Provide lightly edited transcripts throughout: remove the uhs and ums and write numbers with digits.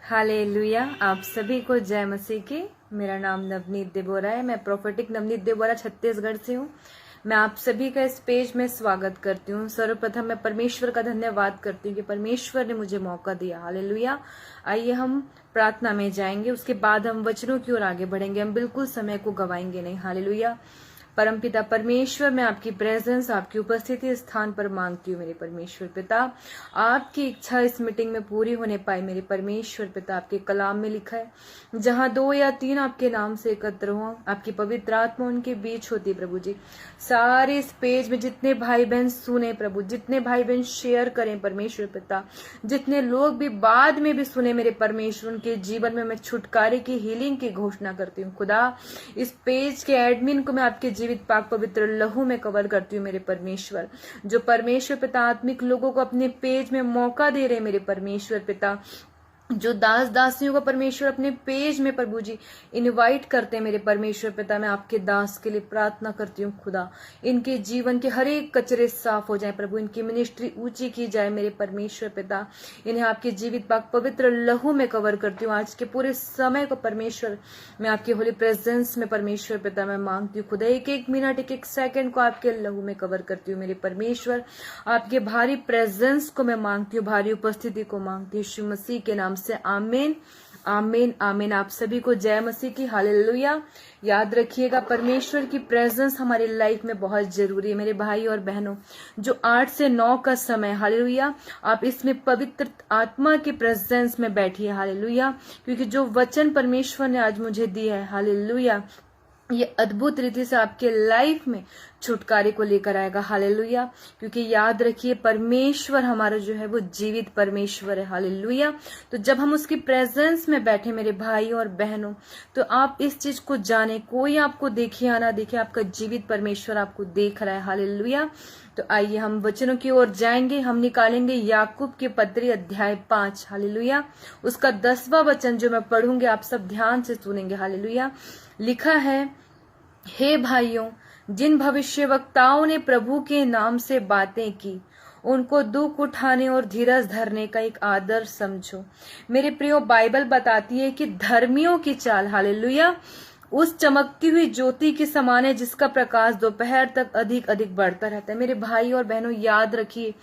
Hallelujah. आप सभी को जय मसीह की। मेरा नाम नवनीत देबोरा है। मैं प्रोफेटिक नवनीत देबोरा छत्तीसगढ़ से हूँ। मैं आप सभी का इस पेज में स्वागत करती हूँ। सर्वप्रथम मैं परमेश्वर का धन्यवाद करती हूँ कि परमेश्वर ने मुझे मौका दिया। हालेलुया। आइए हम प्रार्थना में जाएंगे, उसके बाद हम वचनों की ओर आगे बढ़ेंगे। हम बिल्कुल समय को गवाएंगे नहीं। हालेलुया। परमपिता परमेश्वर, मैं आपकी प्रेजेंस, आपकी उपस्थिति स्थान पर मांगती हूँ। मेरे परमेश्वर पिता, आपकी इच्छा इस मीटिंग में पूरी होने पाए। मेरे परमेश्वर पिता, आपके कलाम में लिखा है, जहाँ 2 या 3 आपके नाम से एकत्र हो, आपकी पवित्र आत्मा उनके बीच होती है। प्रभु जी, सारे इस पेज में जितने भाई बहन सुने प्रभु, जितने भाई बहन शेयर करें परमेश्वर पिता, जितने लोग भी बाद में भी सुने मेरे परमेश्वर, उनके जीवन में मैं छुटकारे की, हीलिंग की घोषणा करती हूँ। खुदा, इस पेज के एडमिन को मैं आपके जीवित पाक पवित्र लहू में कवर करती हूँ। मेरे परमेश्वर, जो परमेश्वर पिता आत्मिक लोगों को अपने पेज में मौका दे रहे, मेरे परमेश्वर पिता, जो दास दासियों को परमेश्वर अपने पेज में प्रभु जी इनवाइट करते हैं, मेरे परमेश्वर पिता, मैं आपके दास के लिए प्रार्थना करती हूँ। खुदा, इनके जीवन के हर एक कचरे साफ हो जाए प्रभु, इनकी मिनिस्ट्री ऊंची की जाए। मेरे परमेश्वर पिता, इन्हें आपके जीवित पाक पवित्र लहू में कवर करती हूँ। आज के पूरे समय को परमेश्वर मैं आपके होली प्रेजेंस में परमेश्वर पिता मैं मांगती हूँ। खुदा, एक एक मिनट, एक एक सेकंड को आपके लहू में कवर करती हूँ। मेरे परमेश्वर, आपके भारी प्रेजेंस को मैं मांगती हूँ, भारी उपस्थिति को मांगती हूँ, यीशु मसीह के नाम से आमीन, आमीन, आमीन। आप सभी को जय मसीह की। हालेलुया। याद रखिएगा, परमेश्वर की प्रेजेंस हमारी लाइफ में बहुत जरूरी है। मेरे भाई और बहनों, जो 8 से 9 का समय, हालेलुया, आप इसमें पवित्र आत्मा की प्रेजेंस में बैठिए। हालेलुया। क्योंकि जो वचन परमेश्वर ने आज मुझे दिया है, हालेलुया, ये अद्भुत रीति से आपके लाइफ में छुटकारे को लेकर आएगा। हालेलुया। क्योंकि याद रखिए, परमेश्वर हमारा जो है वो जीवित परमेश्वर है। हालेलुया। तो जब हम उसकी प्रेजेंस में बैठे मेरे भाई और बहनों, तो आप इस चीज को जाने, कोई आपको देखे या ना देखे, आपका जीवित परमेश्वर आपको देख रहा है। हालेलुया। तो आइए हम वचनों की ओर जाएंगे। हम निकालेंगे याकूब के पत्री अध्याय 5। हालेलुया। उसका 10वां वचन जो मैं पढ़ूंगी, आप सब ध्यान से सुनेंगे। हालेलुया। लिखा है, हे भाइयों, जिन भविष्यवक्ताओं ने प्रभु के नाम से बातें की, उनको दुख उठाने और धीरज धरने का एक आदर्श समझो। मेरे प्रियो, बाइबल बताती है कि धर्मियों की चाल, हालेलुया, उस चमकती हुई ज्योति के समान है जिसका प्रकाश दोपहर तक अधिक अधिक बढ़ता रहता है। मेरे भाई और बहनों, याद रखिए,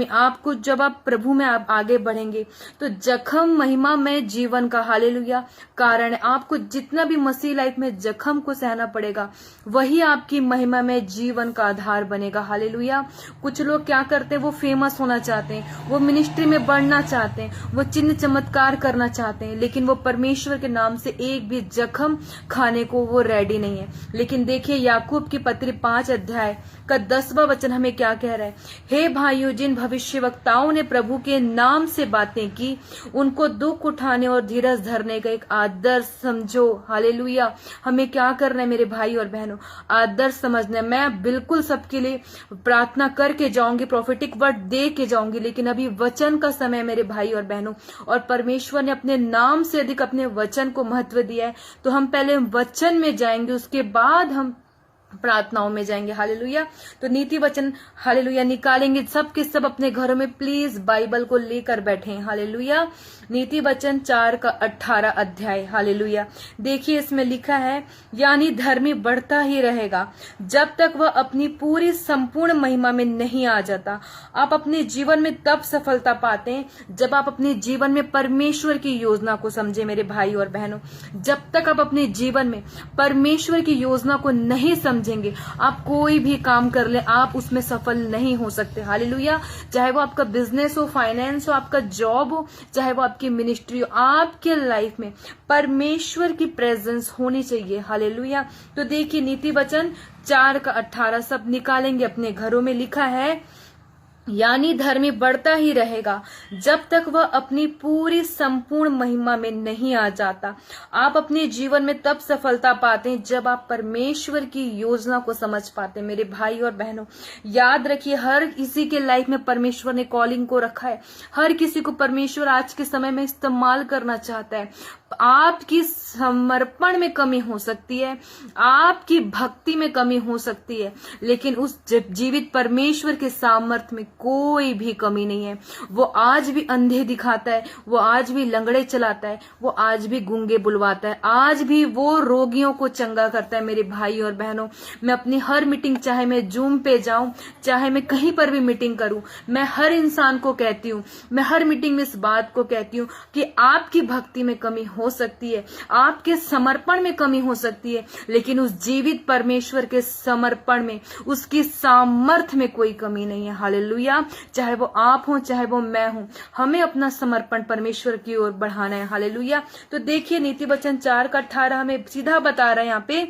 आपको जब आप प्रभु में आप आगे बढ़ेंगे तो जख्म महिमा में जीवन का, हालेलुया, कारण है। आपको जितना भी मसीह लाइफ में जख्म को सहना पड़ेगा, वही आपकी महिमा में जीवन का आधार बनेगा। हालेलुया। कुछ लोग क्या करते हैं, वो फेमस होना चाहते हैं, वो मिनिस्ट्री में बढ़ना चाहते हैं, वो चिन्ह चमत्कार करना चाहते हैं, लेकिन वो परमेश्वर के नाम से एक भी जख्म खाने को वो रेडी नहीं है। लेकिन देखिए, याकूब की पत्री 5 अध्याय का 10वां वचन हमें क्या कह रहा है, हे भाइयों, जिन भविष्यवक्ताओं ने प्रभु के नाम से बातें की, उनको दुख उठाने और धीरज धरने का एक आदर्श समझो। हालेलुया। हमें क्या करना है मेरे भाई और बहनों, आदर्श समझना है। मैं बिल्कुल सबके लिए प्रार्थना करके जाऊंगी, प्रोफेटिक वर्ड दे के जाऊंगी, लेकिन अभी वचन का समय मेरे भाई और बहनों, और परमेश्वर ने अपने नाम से अधिक अपने वचन को महत्व दिया है। तो हम पहले वचन में जाएंगे, उसके बाद हम प्रार्थनाओं में जाएंगे। हालेलुया। तो नीति वचन, हालेलुया, निकालेंगे। सब के सब अपने घरों में प्लीज बाइबल को लेकर बैठे। हालेलुया। नीति वचन 4 का 18 अध्याय। हालेलुया। देखिए, इसमें लिखा है, यानी धर्मी बढ़ता ही रहेगा जब तक वह अपनी पूरी संपूर्ण महिमा में नहीं आ जाता। आप अपने जीवन में तब सफलता पाते हैं जब आप अपने जीवन में परमेश्वर की योजना को समझे। मेरे भाई और बहनों, जब तक आप अपने जीवन में परमेश्वर की योजना को नहीं समझेंगे, आप कोई भी काम कर ले, आप उसमें सफल नहीं हो सकते। हालेलुया। चाहे वो आपका बिजनेस हो, फाइनेंस हो, आपका जॉब हो, चाहे वो आपकी मिनिस्ट्री हो, आपके लाइफ में परमेश्वर की प्रेजेंस होनी चाहिए। हालेलुया। तो देखिए, नीति वचन 4 का 18 सब निकालेंगे अपने घरों में। लिखा है, यानी धर्मी बढ़ता ही रहेगा जब तक वह अपनी पूरी संपूर्ण महिमा में नहीं आ जाता। आप अपने जीवन में तब सफलता पाते हैं जब आप परमेश्वर की योजना को समझ पाते हैं। मेरे भाई और बहनों, याद रखिए, हर किसी के लाइफ में परमेश्वर ने कॉलिंग को रखा है। हर किसी को परमेश्वर आज के समय में इस्तेमाल करना चाहता है। आपकी समर्पण में कमी हो सकती है, आपकी भक्ति में कमी हो सकती है, लेकिन उस जीवित परमेश्वर के सामर्थ्य में कोई भी कमी नहीं है। वो आज भी अंधे दिखाता है, वो आज भी लंगड़े चलाता है, वो आज भी गूंगे बुलवाता है, आज भी वो रोगियों को चंगा करता है। मेरे भाई और बहनों, मैं अपनी हर मीटिंग, चाहे मैं जूम पे जाऊं, चाहे मैं कहीं पर भी मीटिंग करूं, मैं हर इंसान को कहती हूं, मैं हर मीटिंग में इस बात को कहती हूं कि आपकी भक्ति में कमी हो सकती है, आपके समर्पण में कमी हो सकती है, लेकिन उस जीवित परमेश्वर के समर्पण में, उसकी सामर्थ्य में कोई कमी नहीं है। हालेलुया। चाहे वो आप हो, चाहे वो मैं हूं, हमें अपना समर्पण परमेश्वर की ओर बढ़ाना है। हालेलुया। तो देखिए नीति वचन 4:18 हमें सीधा बता रहा है यहाँ पे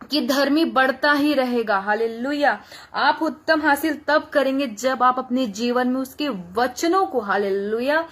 कि धर्मी बढ़ता ही रहेगा। हालेलुया। आप उत्तम हासिल तब करेंगे जब आप अपने जीवन में उसके वचनों को, हालेलुया,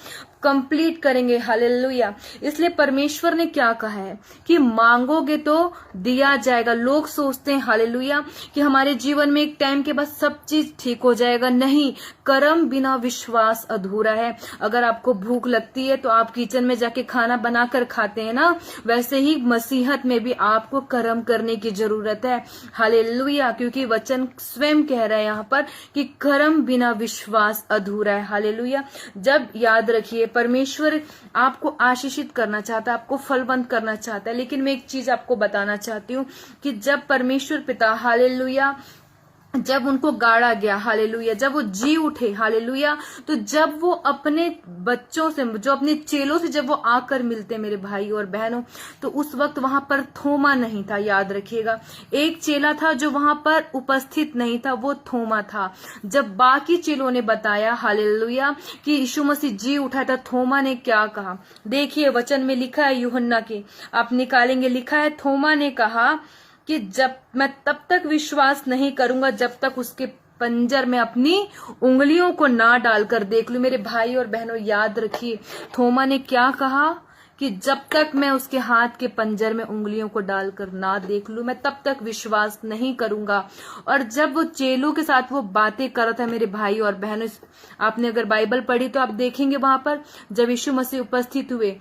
कंप्लीट करेंगे। हालेलुया। इसलिए परमेश्वर ने क्या कहा है कि मांगोगे तो दिया जाएगा। लोग सोचते हैं, हालेलुया, कि हमारे जीवन में एक टाइम के बाद सब चीज ठीक हो जाएगा। नहीं, कर्म बिना विश्वास अधूरा है। अगर आपको भूख लगती है तो आप किचन में जाके खाना बनाकर खाते हैं ना, वैसे ही मसीहत में भी आपको कर्म करने की जरूरत है। हालेलुया। क्योंकि वचन स्वयं कह रहा है यहाँ पर कि कर्म बिना विश्वास अधूरा है। हालेलुया। जब याद रखिए, परमेश्वर आपको आशीषित करना चाहता है, आपको फलवंत करना चाहता है, लेकिन मैं एक चीज आपको बताना चाहती हूँ कि जब परमेश्वर पिता, हालेलुया, जब उनको गाड़ा गया, हालेलुया, जब वो जी उठे, हालेलुया, तो जब वो अपने बच्चों से, जो अपने चेलों से जब वो आकर मिलते, मेरे भाई और बहनों, तो उस वक्त वहां पर थोमा नहीं था। याद रखिएगा, एक चेला था जो वहां पर उपस्थित नहीं था, वो थोमा था। जब बाकी चेलों ने बताया, हालेलुया, कि यीशु मसीह जी उठा था, थोमा ने क्या कहा? देखिए वचन में लिखा है, यूहन्ना के आप निकालेंगे, लिखा है, थोमा ने कहा कि जब मैं तब तक विश्वास नहीं करूंगा जब तक उसके पंजर में अपनी उंगलियों को ना डालकर देख लूं। मेरे भाई और बहनों, याद रखिए, थोमा ने क्या कहा कि जब तक मैं उसके हाथ के पंजर में उंगलियों को डालकर ना देख लूं, मैं तब तक विश्वास नहीं करूंगा। और जब वो चेलों के साथ वो बातें कर रहा था, मेरे भाई और बहनों, आपने अगर बाइबल पढ़ी तो आप देखेंगे वहां पर जब यीशु मसीह उपस्थित हुए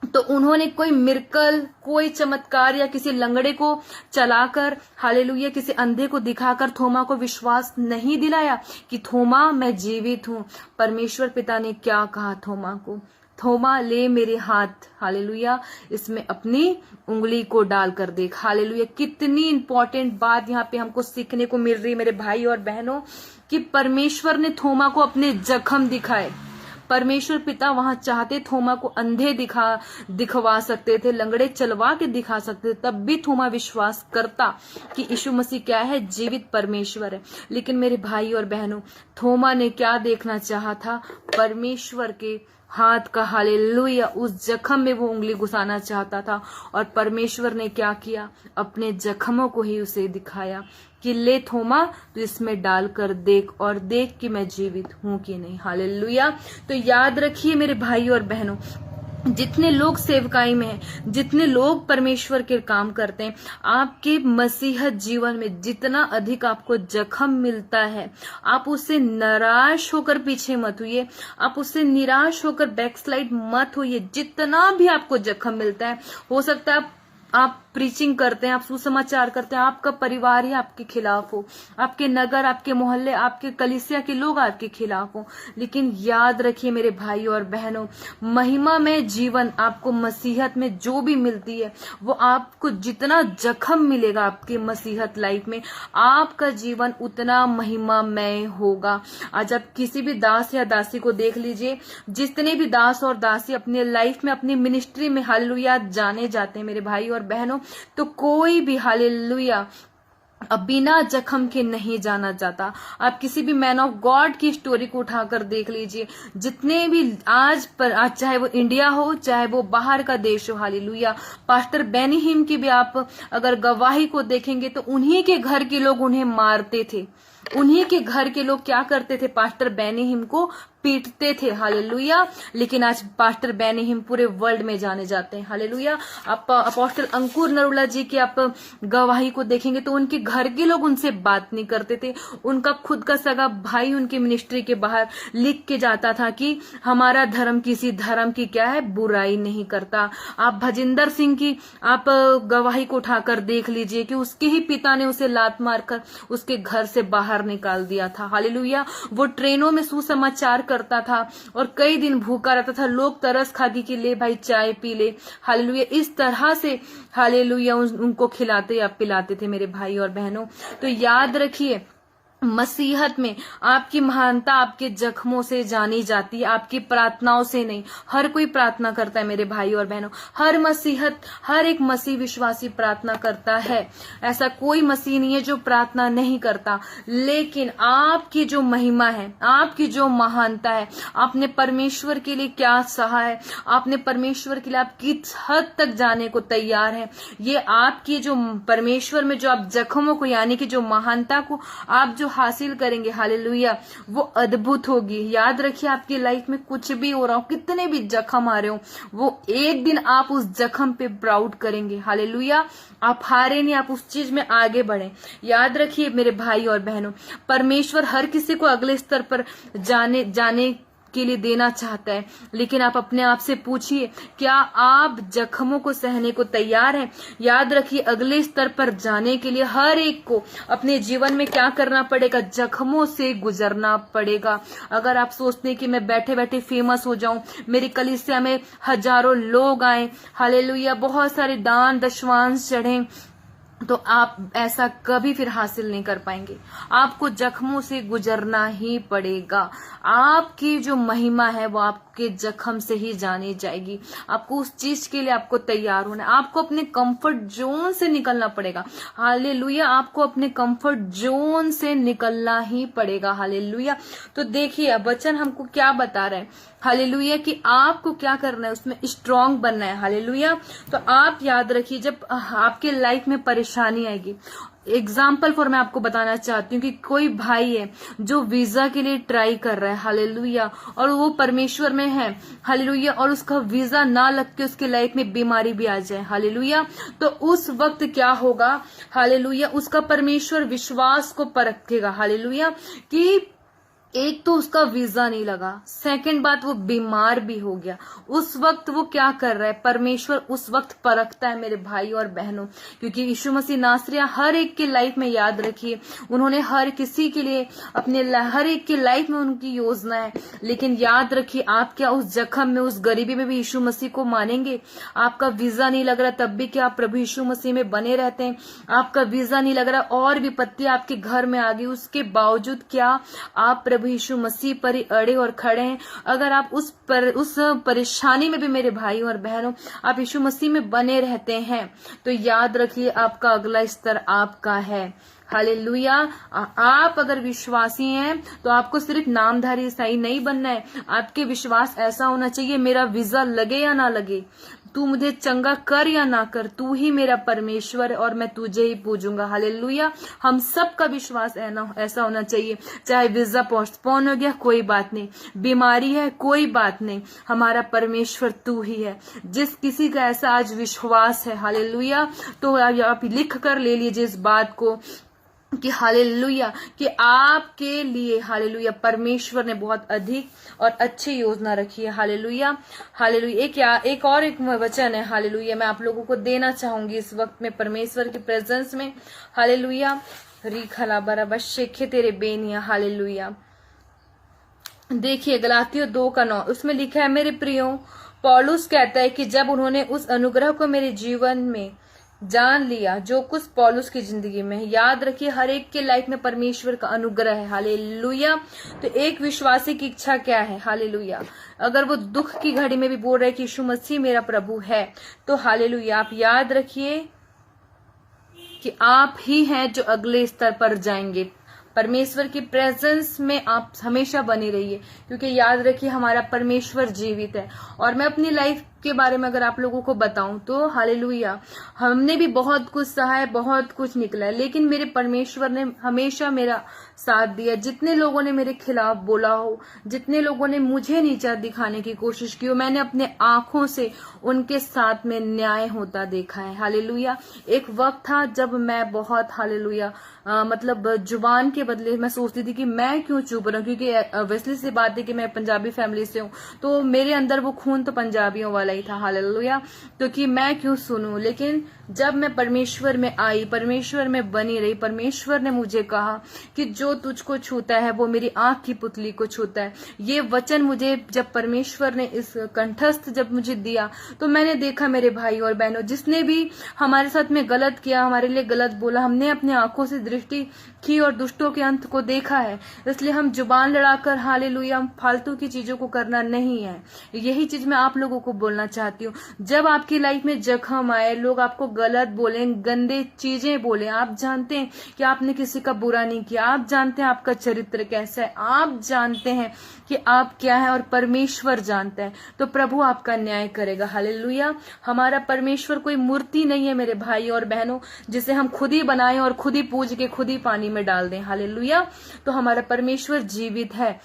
तो उन्होंने कोई मिरेकल, कोई चमत्कार या किसी लंगड़े को चलाकर, हालेलुया, किसी अंधे को दिखाकर थोमा को विश्वास नहीं दिलाया कि थोमा मैं जीवित हूं। परमेश्वर पिता ने क्या कहा थोमा को? थोमा, ले मेरे हाथ, हालेलुया, इसमें अपनी उंगली को डालकर देख। हालेलुया। कितनी इंपॉर्टेंट बात यहाँ पे हमको सीखने को मिल रही है मेरे भाई और बहनों, कि परमेश्वर ने थोमा को अपने जख्म दिखाए। परमेश्वर पिता वहां चाहते थोमा को अंधे दिखवा सकते थे, लंगड़े चलवा के दिखा सकते थे, तब भी थोमा विश्वास करता कि यीशु मसीह क्या है? जीवित परमेश्वर है। लेकिन मेरे भाई और बहनों, थोमा ने क्या देखना चाहा था? परमेश्वर के हाथ का, हालेलुया, उस जख्म में वो उंगली घुसाना चाहता था। और परमेश्वर ने क्या किया? अपने जख्मों को ही उसे दिखाया कि ले थोमा, तो इसमें डालकर देख और देख कि मैं जीवित हूं कि नहीं। हालेलुया। तो याद रखिए मेरे भाई और बहनों, जितने लोग सेवकाई में हैं, जितने लोग परमेश्वर के काम करते हैं, आपके मसीहत जीवन में जितना अधिक आपको जख्म मिलता है, आप उससे निराश होकर पीछे मत होइए, आप उससे निराश होकर बैकस्लाइड मत होइए। जितना भी आपको जख्म मिलता है, हो सकता है आप प्रीचिंग करते हैं, आप सुसमाचार करते हैं, आपका परिवार ही आपके खिलाफ हो, आपके नगर, आपके मोहल्ले, आपके कलीसिया के लोग आपके खिलाफ हो, लेकिन याद रखिए मेरे भाई और बहनों, महिमा में जीवन आपको मसीहत में जो भी मिलती है, वो आपको जितना जख्म मिलेगा आपके मसीहत लाइफ में, आपका जीवन उतना महिमामय होगा। आज आप किसी भी दास या दासी को देख लीजिए, जितने भी दास और दासी अपने लाइफ में, अपनी मिनिस्ट्री में, हालेलुया, जाने जाते हैं मेरे भाई और बहनों, तो कोई भी, हालेलुया, अब बिना जख्म के नहीं जाना जाता। आप किसी भी मैन ऑफ गॉड की स्टोरी को उठाकर देख लीजिए, जितने भी आज चाहे वो इंडिया हो, चाहे वो बाहर का देश हो, हालेलुया, पास्टर बेनी हिम की भी आप अगर गवाही को देखेंगे तो उन्हीं के घर के लोग उन्हें मारते थे, उन्हीं के घर के लोग क्या करते थे? पास्टर बेनी हिम को पीटते थे, हालेलुया, लेकिन आज पास्टर बेनी हिम पूरे वर्ल्ड में जाने जाते हैं, हालेलुया। आप अपोस्टल अंकुर नरूला जी की आप गवाही को देखेंगे तो उनके घर के लोग उनसे बात नहीं करते थे। उनका खुद का सगा भाई उनकी मिनिस्ट्री के बाहर लिख के जाता था कि हमारा धर्म किसी धर्म की क्या है, बुराई नहीं करता। आप भजिंदर सिंह की आप गवाही को उठाकर देख लीजिए कि उसके ही पिता ने उसे लात मारकर उसके घर से बाहर निकाल दिया था, हालेलुया। वो ट्रेनों में सुसमाचार करता था और कई दिन भूखा रहता था, लोग तरस खागी कि ले भाई चाय पी ले, हालेलुया। इस तरह से हालेलुया उनको खिलाते या पिलाते थे मेरे भाई और बहनों। तो याद रखिए, मसीहत में आपकी महानता आपके जख्मों से जानी जाती है, आपकी प्रार्थनाओं से नहीं। हर कोई प्रार्थना करता है मेरे भाई और बहनों, हर एक मसीह विश्वासी प्रार्थना करता है। ऐसा कोई मसीह नहीं है जो प्रार्थना नहीं करता। लेकिन आपकी जो महिमा है, आपकी जो महानता है, आपने परमेश्वर के लिए क्या सहा है, आपने परमेश्वर के लिए आप किस हद तक जाने को तैयार है, ये आपकी जो परमेश्वर में जो आप जख्मों को यानी कि जो महानता को आप जो हासिल करेंगे, हालेलुया, वो अद्भुत होगी। याद रखिए, आपकी लाइफ में कुछ भी हो रहा हो, कितने भी जख्म आ रहे हो, वो एक दिन आप उस जख्म पे प्राउड करेंगे, हालेलुया। आप हारे नहीं, आप उस चीज में आगे बढ़े। याद रखिए मेरे भाई और बहनों, परमेश्वर हर किसी को अगले स्तर पर जाने के लिए देना चाहता है, लेकिन आप अपने आप से पूछिए, क्या आप जख्मों को सहने को तैयार हैं? याद रखिए, अगले स्तर पर जाने के लिए हर एक को अपने जीवन में क्या करना पड़ेगा, जख्मों से गुजरना पड़ेगा। अगर आप सोचते हैं कि मैं बैठे बैठे फेमस हो जाऊं, मेरी कलीसिया में हजारों लोग आए, हालेलुया, बहुत सारे दान दशवांश चढ़े, तो आप ऐसा कभी फिर हासिल नहीं कर पाएंगे। आपको जख्मों से गुजरना ही पड़ेगा। आपकी जो महिमा है वो आपके जख्म से ही जानी जाएगी। आपको उस चीज के लिए आपको तैयार होना है। आपको अपने कंफर्ट जोन से निकलना पड़ेगा, हालेलुया। आपको अपने कंफर्ट जोन से निकलना ही पड़ेगा, हालेलुया। तो देखिए, अब वचन हमको क्या बता रहे हैं, हालेलुया, कि आपको क्या करना है, उसमें स्ट्रांग बनना है, हालेलुया। तो आप याद रखिए, जब आपके लाइफ में परेशानी आएगी, एग्जाम्पल फॉर मैं आपको बताना चाहती हूँ कि कोई भाई है जो वीजा के लिए ट्राई कर रहा है, हालेलुया, और वो परमेश्वर में है, हालेलुया, और उसका वीजा ना लग के उसके लाइफ में बीमारी भी आ जाए, हालेलुया, तो उस वक्त क्या होगा, हालेलुया, उसका परमेश्वर विश्वास को परखेगा, हालेलुया, कि एक तो उसका वीजा नहीं लगा, सेकंड बात वो बीमार भी हो गया। उस वक्त वो क्या कर रहा है, परमेश्वर उस वक्त परखता है मेरे भाई और बहनों, क्योंकि यीशु मसीह नासरिया हर एक के लाइफ में, याद रखिए, उन्होंने हर किसी के लिए अपने हर एक के लाइफ में उनकी योजना है। लेकिन याद रखिए, आप क्या उस जख्म में, उस गरीबी में भी यीशु मसीह को मानेंगे? आपका वीजा नहीं लग रहा तब भी क्या आप प्रभु यीशु मसीह में बने रहते हैं? आपका वीजा नहीं लग रहा और विपत्ति आपके घर में आ गई, उसके बावजूद क्या आप प्रभु यीशु मसीह पर ही अड़े और खड़े हैं? अगर आप उस परेशानी में भी मेरे भाई और बहनों आप यीशु मसीह में बने रहते हैं, तो याद रखिए, आपका अगला स्तर आपका है, हालेलुया। आप अगर विश्वासी हैं तो आपको सिर्फ नामधारी ईसाई नहीं बनना है। आपके विश्वास ऐसा होना चाहिए, मेरा वीजा लगे या ना लगे, तू मुझे चंगा कर या ना कर, तू ही मेरा परमेश्वर है और मैं तुझे ही पूजूंगा, हालेलुया। हम सब का विश्वास ऐसा होना चाहिए। चाहे वीजा पोस्टपोन हो गया, कोई बात नहीं, बीमारी है, कोई बात नहीं, हमारा परमेश्वर तू ही है। जिस किसी का ऐसा आज विश्वास है, हालेलुया, तो आप लिख कर ले लीजिए इस बात को कि हालेलुया, कि आपके लिए, हालेलुया, परमेश्वर ने बहुत अधिक और अच्छी योजना रखी है, हालेलुया, हालेलुया। एक और वचन है, हालेलुया, मैं आप लोगों को देना चाहूंगी इस वक्त में परमेश्वर की प्रेजेंस में, हालेलुया। री खला बराबर शेखे तेरे बेनिया, हालेलुया। देखिए, गलातियों 2:9 उसमें लिखा है, मेरे प्रियो, पौलुस कहता है कि जब उन्होंने उस अनुग्रह को मेरे जीवन में जान लिया जो कुछ पौलुस की जिंदगी में है। याद रखिए, हर एक के लाइफ में परमेश्वर का अनुग्रह है, हालेलुया। तो एक विश्वासी की इच्छा क्या है, हालेलुया, अगर वो दुख की घड़ी में भी बोल रहे कि यीशु मसीह मेरा प्रभु है, तो हालेलुया, आप याद रखिए कि आप ही हैं जो अगले स्तर पर जाएंगे। परमेश्वर की प्रेजेंस में आप हमेशा बने रहिए, क्योंकि याद रखिए, हमारा परमेश्वर जीवित है। और मैं अपनी लाइफ के बारे में अगर आप लोगों को बताऊं तो हालेलुया, हमने भी बहुत कुछ सहा है, बहुत कुछ निकला है, लेकिन मेरे परमेश्वर ने हमेशा मेरा साथ दिया। जितने लोगों ने मेरे खिलाफ बोला हो, जितने लोगों ने मुझे नीचा दिखाने की कोशिश की हो, मैंने अपने आंखों से उनके साथ में न्याय होता देखा है। हालेलुया। एक वक्त था जब मैं बहुत हालेलुया मतलब जुबान के बदले मैं सोचती थी कि मैं क्यों चुप रहा हूं, क्योंकि वैसे सी बात है कि मैं पंजाबी फैमिली से हूं, तो मेरे अंदर वो खून तो पंजाबियों वाला ही था। हालेलुया। क्योंकि मैं क्यों सुनूं, लेकिन जब मैं परमेश्वर में आई, परमेश्वर में बनी रही, परमेश्वर ने मुझे कहा कि जो तुझको छूता है वो मेरी आंख की पुतली को छूता है। ये वचन मुझे जब परमेश्वर ने इस कंठस्थ जब मुझे दिया, तो मैंने देखा मेरे भाई और बहनों, जिसने भी हमारे साथ में गलत किया, हमारे लिए गलत बोला, हमने अपने आंखों से दृष्टि की और दुष्टों के अंत को देखा है। इसलिए हम जुबान लड़ाकर हालेलुया फालतू की चीजों को करना नहीं है। यही चीज मैं आप लोगों को बोलना चाहती हूँ। जब आपकी लाइफ में जख्म आए, लोग आपको गलत बोले, गंदे चीजें बोले, आप जानते हैं कि आपने किसी का बुरा नहीं किया, आप जानते हैं आपका चरित्र कैसा है, आप जानते हैं कि आप क्या है, और परमेश्वर जानता है, तो प्रभु आपका न्याय करेगा। हालेलुया। हमारा परमेश्वर कोई मूर्ति नहीं है मेरे भाई और बहनों, जिसे हम खुद ही बनाएं और खुद ही पूज के खुद ही पानी में डाल दें। हालेलुया। तो हमारा परमेश्वर जीवित है।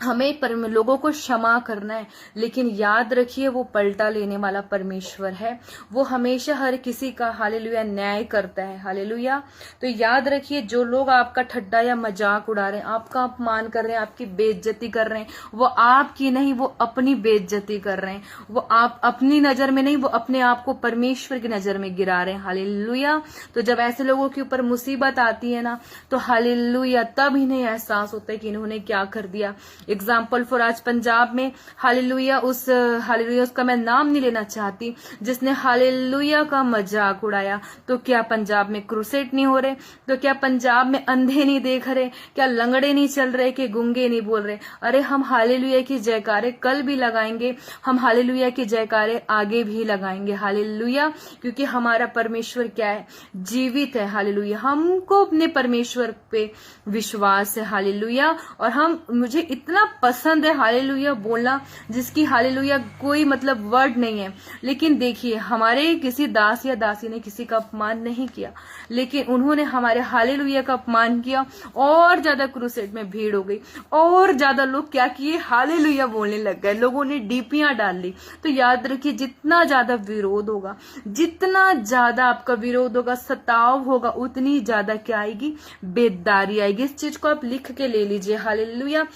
हमें लोगों को क्षमा करना है, लेकिन याद रखिए वो पलटा लेने वाला परमेश्वर है। वो हमेशा हर किसी का हालेलुया न्याय करता है। हालेलुया। तो याद रखिए, जो लोग आपका ठट्टा या मजाक उड़ा रहे हैं, आपका अपमान कर रहे हैं, आपकी बेइज्जती कर रहे हैं, वो आपकी नहीं, वो अपनी बेइज्जती कर रहे हैं। वो आप अपनी नजर में नहीं, वो अपने आप को परमेश्वर की नजर में गिरा रहे हैं। हालेलुया। तो जब ऐसे लोगों के ऊपर मुसीबत आती है ना, तो हालेलुया तब इन्हें एहसास होता है कि इन्होंने क्या कर दिया। एग्जाम्पल फॉर आज पंजाब में हालेलुया उसका मैं नाम नहीं लेना चाहती, जिसने हालेलुया का मजाक उड़ाया। तो क्या पंजाब में क्रूसेट नहीं हो रहे? तो क्या पंजाब में अंधे नहीं देख रहे? क्या लंगड़े नहीं चल रहे? कि गूंगे नहीं बोल रहे? अरे हम हालेलुया की जयकारे कल भी लगाएंगे, हम हालेलुया की जयकारे आगे भी लगाएंगे। हालेलुया। क्योंकि हमारा परमेश्वर क्या है? जीवित है। हालेलुया। हमको अपने परमेश्वर पे विश्वास है। हालेलुया। और मुझे इतना पसंद है हालेलुया बोलना, जिसकी हालेलुया कोई मतलब वर्ड नहीं है। लेकिन देखिए, हमारे किसी दास या दासी ने किसी का अपमान नहीं किया, लेकिन उन्होंने हमारे हालेलुया का अपमान किया, और ज्यादा क्रूसेड में भीड़ हो गई, और ज्यादा लोग क्या किए? हालेलुया बोलने लग गए, लोगों ने डीपियां डाल ली। तो याद रखिए, जितना ज्यादा विरोध होगा, जितना ज्यादा आपका विरोध होगा, सताव होगा, उतनी ज्यादा क्या आएगी? बेदारी आएगी। इस चीज को आप लिख के ले लीजिए। हालेलुया।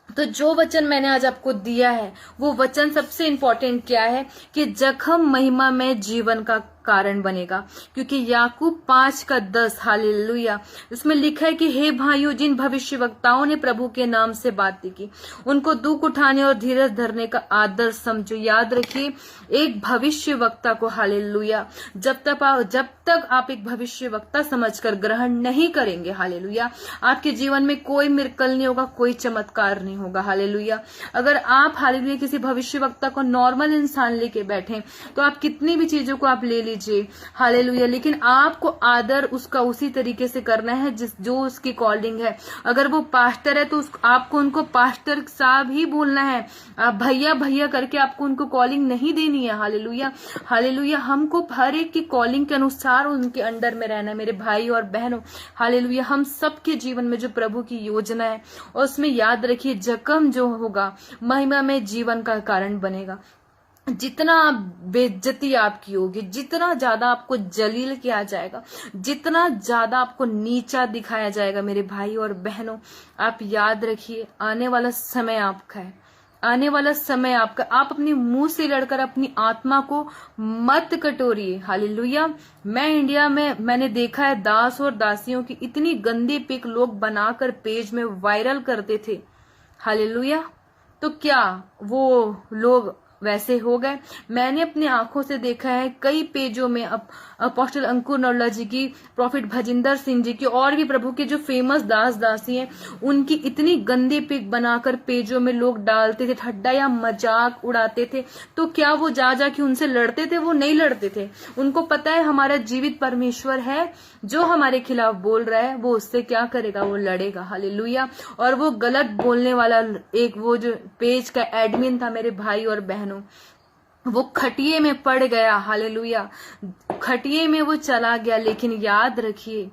तो जो वचन मैंने आज आपको दिया है, वो वचन सबसे इंपॉर्टेंट क्या है कि जख्म महिमा में जीवन का कारण बनेगा। क्योंकि याकूब 5:10 हालेलुया, इसमें लिखा है कि हे भाइयों, जिन भविष्यवक्ताओं ने प्रभु के नाम से बातें की, उनको दुख उठाने और धीरज धरने का आदर समझो। याद रखिए, एक भविष्यवक्ता को हालेलुया, जब तक आप एक भविष्यवक्ता समझकर ग्रहण नहीं करेंगे, हालेलुया, आपके जीवन में कोई मिरेकल नहीं होगा, कोई चमत्कार नहीं होगा। हालेलुया। अगर आप हालेलुया किसी भविष्यवक्ता को नॉर्मल इंसान लेके बैठे, तो आप कितनी भी चीजों को आप ले लीजिए, हालेलुया, लेकिन आपको आदर उसका उसी तरीके से करना है जो उसकी कॉलिंग है। अगर वो पास्टर है तो आपको उनको पास्टर साहब ही बोलना है, आप भैया भैया करके आपको उनको कॉलिंग नहीं देनी है। हालेलुया। हालेलुया। हमको हर एक की कॉलिंग के अनुसार उनके अंडर में रहना है मेरे भाई और बहनों। हालेलुया। हम सबके जीवन में जो प्रभु की योजना है, और उसमें याद रखिए, जख्म जो होगा महिमा में जीवन का कारण बनेगा। जितना बेइज्जती आपकी होगी, जितना ज्यादा आपको जलील किया जाएगा, जितना ज्यादा आपको नीचा दिखाया जाएगा मेरे भाई और बहनों, आप याद रखिए, आने वाला समय आपका है, आने वाला समय आपका। आप अपने मुंह से लड़कर अपनी आत्मा को मत कटोरिए। हालेलुया। मैं इंडिया में मैंने देखा है, दास और दासियों की इतनी गंदी पिक लोग बनाकर पेज में वायरल करते थे। हालेलुया। तो क्या वो लोग वैसे हो गए? मैंने अपनी आंखों से देखा है, कई पेजों में अपोस्टल अंकुर नवला जी की, प्रॉफिट भजिंदर सिंह जी की, और भी प्रभु के जो फेमस दास दासी हैं, उनकी इतनी गंदी पिक बनाकर पेजों में लोग डालते थे, ठट्टा या मजाक उड़ाते थे। तो क्या वो जा के उनसे लड़ते थे? वो नहीं लड़ते थे। उनको पता है हमारा जीवित परमेश्वर है, जो हमारे खिलाफ बोल रहा है, वो उससे क्या करेगा? वो लड़ेगा। हालेलुया। और वो गलत बोलने वाला एक वो जो पेज का एडमिन था मेरे भाई और बहनों, वो खटिये में पड़ गया, हालेलुया, खटिये में वो चला गया, लेकिन याद रखिए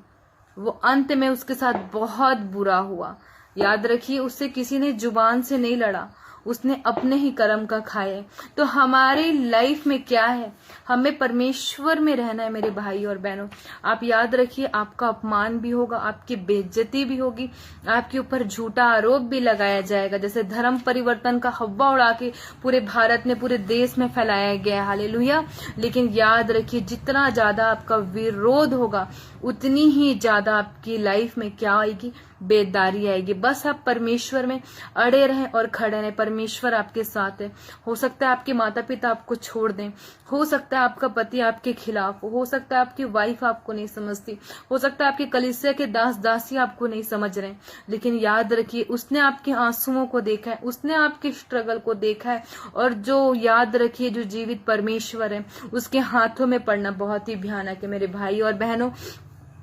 वो अंत में उसके साथ बहुत बुरा हुआ। याद रखिए उससे किसी ने जुबान से नहीं लड़ा, उसने अपने ही कर्म का खाए। तो हमारी लाइफ में क्या है, हमें परमेश्वर में रहना है मेरे भाई और बहनों। आप याद रखिए आपका अपमान भी होगा, आपकी बेइज्जती भी होगी, आपके ऊपर झूठा आरोप भी लगाया जाएगा, जैसे धर्म परिवर्तन का हव्वा उड़ा के पूरे भारत में, पूरे देश में फैलाया गया है, हालेलुया। लेकिन याद रखिए जितना ज्यादा आपका विरोध होगा उतनी ही ज्यादा आपकी लाइफ में क्या आएगी, बेदारी आएगी। बस आप परमेश्वर में अड़े रहें और खड़े रहें, परमेश्वर आपके साथ है। हो सकता है आपके माता पिता आपको छोड़ दें, हो सकता है आपका पति आपके खिलाफ हो सकता है आपकी वाइफ आपको नहीं समझती, हो सकता है आपके कलीसिया के दास दासी आपको नहीं समझ रहे, लेकिन याद रखिए उसने आपके आंसुओं को देखा है, उसने आपके स्ट्रगल को देखा है। और जो याद रखिए जो जीवित परमेश्वर है उसके हाथों में पड़ना बहुत ही भयानक है मेरे भाई और बहनों।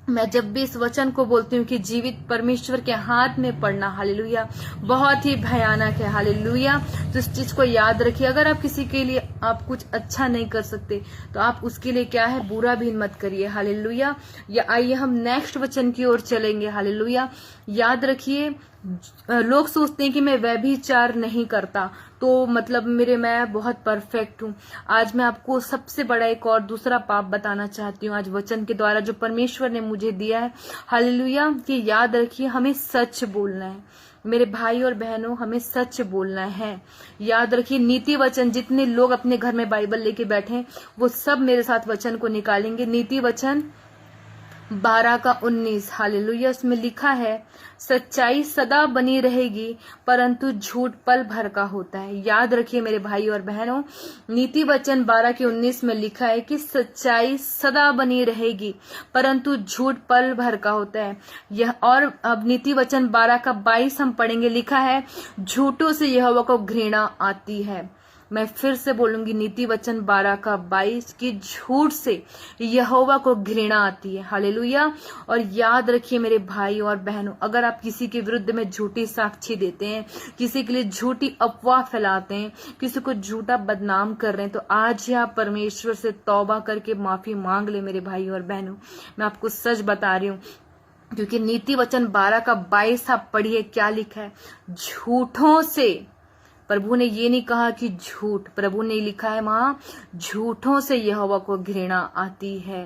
मैं जब भी इस वचन को बोलती हूँ कि जीवित परमेश्वर के हाथ में पड़ना, हालेलुया, बहुत ही भयानक है, हालेलुया। तो इस चीज को याद रखिए। अगर आप किसी के लिए आप कुछ अच्छा नहीं कर सकते तो आप उसके लिए क्या है, बुरा भी मत करिए, हालेलुया। या आइए हम नेक्स्ट वचन की ओर चलेंगे, हालेलुया। याद रखिए लोग सोचते हैं कि मैं व्यभिचार नहीं करता तो मतलब मैं बहुत परफेक्ट हूँ। आज मैं आपको सबसे बड़ा एक और दूसरा पाप बताना चाहती हूँ आज वचन के द्वारा जो परमेश्वर ने मुझे दिया है, हालेलुया। कि याद रखिए हमें सच बोलना है मेरे भाई और बहनों, हमें सच बोलना है। याद रखिए नीति वचन, जितने लोग अपने घर में बाइबल लेके बैठे हैं वो सब मेरे साथ वचन को निकालेंगे। नीति वचन 12:19, हालेलुया। उसमें लिखा है सच्चाई सदा बनी रहेगी परंतु झूठ पल भर का होता है। याद रखिए मेरे भाई और बहनों, नीति वचन 12:19 में लिखा है कि सच्चाई सदा बनी रहेगी परंतु झूठ पल भर का होता है। यह और अब नीति वचन 12:22 हम पढ़ेंगे, लिखा है झूठों से यहोवा को घृणा आती है। मैं फिर से बोलूंगी नीति वचन 12:22 की झूठ से यहोवा को घृणा आती है, हालेलुया। और याद रखिए मेरे भाई और बहनों, अगर आप किसी के विरुद्ध में झूठी साक्षी देते हैं, किसी के लिए झूठी अफवाह फैलाते हैं, किसी को झूठा बदनाम कर रहे हैं, तो आज ही आप परमेश्वर से तौबा करके माफी मांग ले मेरे भाई और बहनों। मैं आपको सच बता रही हूँ, क्योंकि नीति वचन 12:22 आप पढ़िए क्या लिखा है, झूठों से। प्रभु ने ये नहीं कहा कि झूठ, प्रभु ने लिखा है वहां झूठों से यहोवा को घृणा आती है,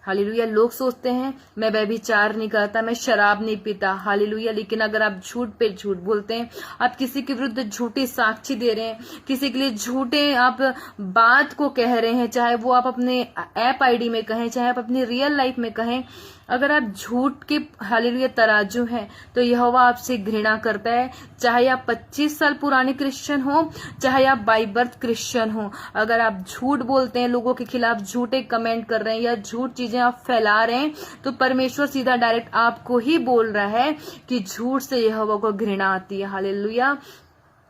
हालेलुया। लोग सोचते हैं मैं व्यभिचार नहीं करता, मैं शराब नहीं पीता, हालेलुया। लेकिन अगर आप झूठ पे झूठ बोलते हैं, आप किसी के विरुद्ध झूठी साक्षी दे रहे हैं, किसी के लिए झूठे आप बात को कह रहे हैं, चाहे वो आप अपने ऐप आईडी में कहें, चाहे आप अपनी रियल लाइफ में कहें, अगर आप झूठ के हालेलुया तराजू हैं तो यहोवा आपसे घृणा करता है। चाहे आप 25 साल पुराने क्रिश्चियन हो, चाहे आप बाय बर्थ क्रिश्चियन हो, अगर आप झूठ बोलते हैं, लोगों के खिलाफ झूठे कमेंट कर रहे हैं या झूठ चीजें आप फैला रहे हैं, तो परमेश्वर सीधा डायरेक्ट आपको ही बोल रहा है कि झूठ से यहोवा को घृणा आती है, हालेलुया।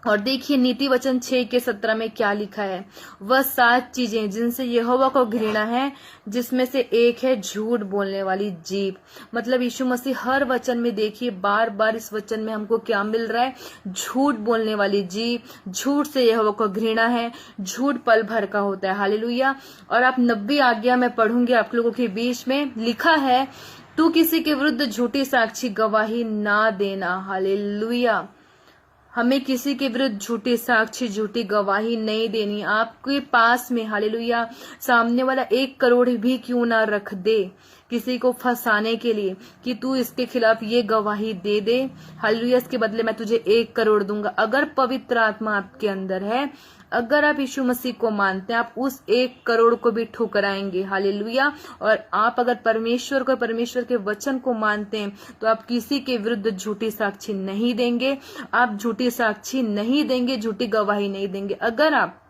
और देखिए नीति वचन 6:17 में क्या लिखा है, वह 7 चीजें जिनसे यहोवा को घृणा है, जिसमें से एक है झूठ बोलने वाली जीभ। मतलब यीशु मसीह हर वचन में देखिए बार बार इस वचन में हमको क्या मिल रहा है, झूठ बोलने वाली जीभ। झूठ से यहोवा को घृणा है, झूठ पल भर का होता है, हालेलुया। और आप 90 आज्ञा में पढ़ूंगी आप लोगों के बीच में लिखा है, तू किसी के विरुद्ध झूठी साक्षी गवाही ना देना, हालेलुया। हमें किसी के विरुद्ध झूठी साक्षी, झूठी गवाही नहीं देनी। आपके पास में हालेलुया सामने वाला 1 करोड़ भी क्यों ना रख दे किसी को फंसाने के लिए कि तू इसके खिलाफ ये गवाही दे दे, हालेलुया, इसके बदले मैं तुझे 1 करोड़ दूंगा। अगर पवित्र आत्मा आपके अंदर है, अगर आप यीशु मसीह को मानते हैं, आप उस 1 करोड़ को भी ठुकराएंगे, हालेलुया। और आप अगर परमेश्वर को, परमेश्वर के वचन को मानते हैं, तो आप किसी के विरुद्ध झूठी साक्षी नहीं देंगे, आप झूठी साक्षी नहीं देंगे, झूठी गवाही नहीं देंगे। अगर आप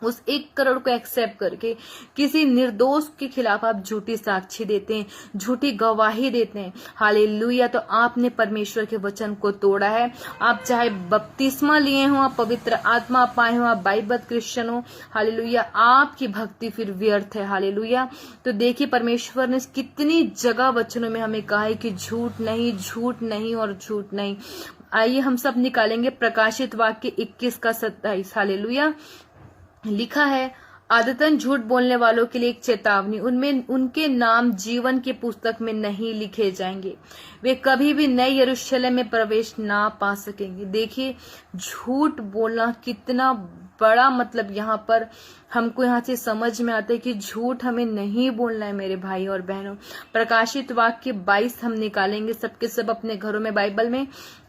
उस 1 करोड़ को एक्सेप्ट करके किसी निर्दोष के खिलाफ आप झूठी साक्षी देते हैं, झूठी गवाही देते हैं, हालेलुया, तो आपने परमेश्वर के वचन को तोड़ा है। आप चाहे बपतिस्मा लिए हो, आप पवित्र आत्मा पाए हो, आप बाइबल क्रिश्चियन हो, हालेलुया, आपकी भक्ति फिर व्यर्थ है, हालेलुया। तो देखिए परमेश्वर ने कितनी जगह वचनों में हमें कहा है कि झूठ नहीं, झूठ नहीं और झूठ नहीं। आइए हम सब निकालेंगे प्रकाशित वाक्य 21:27, हालेलुया। लिखा है, आदतन झूठ बोलने वालों के लिए एक चेतावनी, उनमें उनके नाम जीवन की पुस्तक में नहीं लिखे जाएंगे, वे कभी भी नए यरूशलेम में प्रवेश ना पा सकेंगे। देखिए झूठ बोलना कितना बड़ा, मतलब यहाँ पर हमको यहाँ से समझ में आता है कि झूठ हमें नहीं बोलना है मेरे भाई और बहनों। प्रकाशित वाक्य 22 हम निकालेंगे सबके सब अपने घरों में बाइबल में।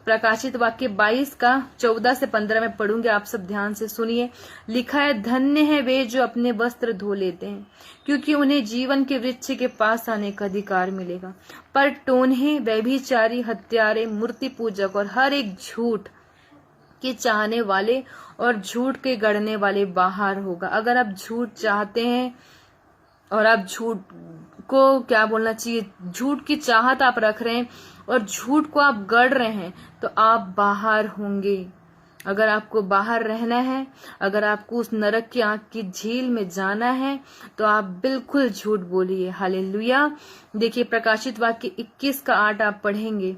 प्रकाशित वाक्य 22 का 14 से 15 में पढ़ूंगे, आप सब ध्यान से सुनिए। लिखा है, धन्य है वे जो अपने वस्त्र धो लेते हैं, क्योंकि उन्हें जीवन के वृक्ष के पास आने का अधिकार मिलेगा। पर टोन्हे, व्यभिचारी, हत्यारे, मूर्ति पूजक और हर एक झूठ के चाहने वाले और झूठ के गढ़ने वाले बाहर होगा। अगर आप झूठ चाहते हैं और आप झूठ को क्या बोलना चाहिए, झूठ की चाहत आप रख रहे हैं और झूठ को आप गढ़ रहे हैं, तो आप बाहर होंगे। अगर आपको बाहर रहना है, अगर आपको उस नरक की आंख की झील में जाना है, तो आप बिल्कुल झूठ बोलिए। हालेलुया। देखिए प्रकाशित वाक्य 21 का 8 आप पढ़ेंगे,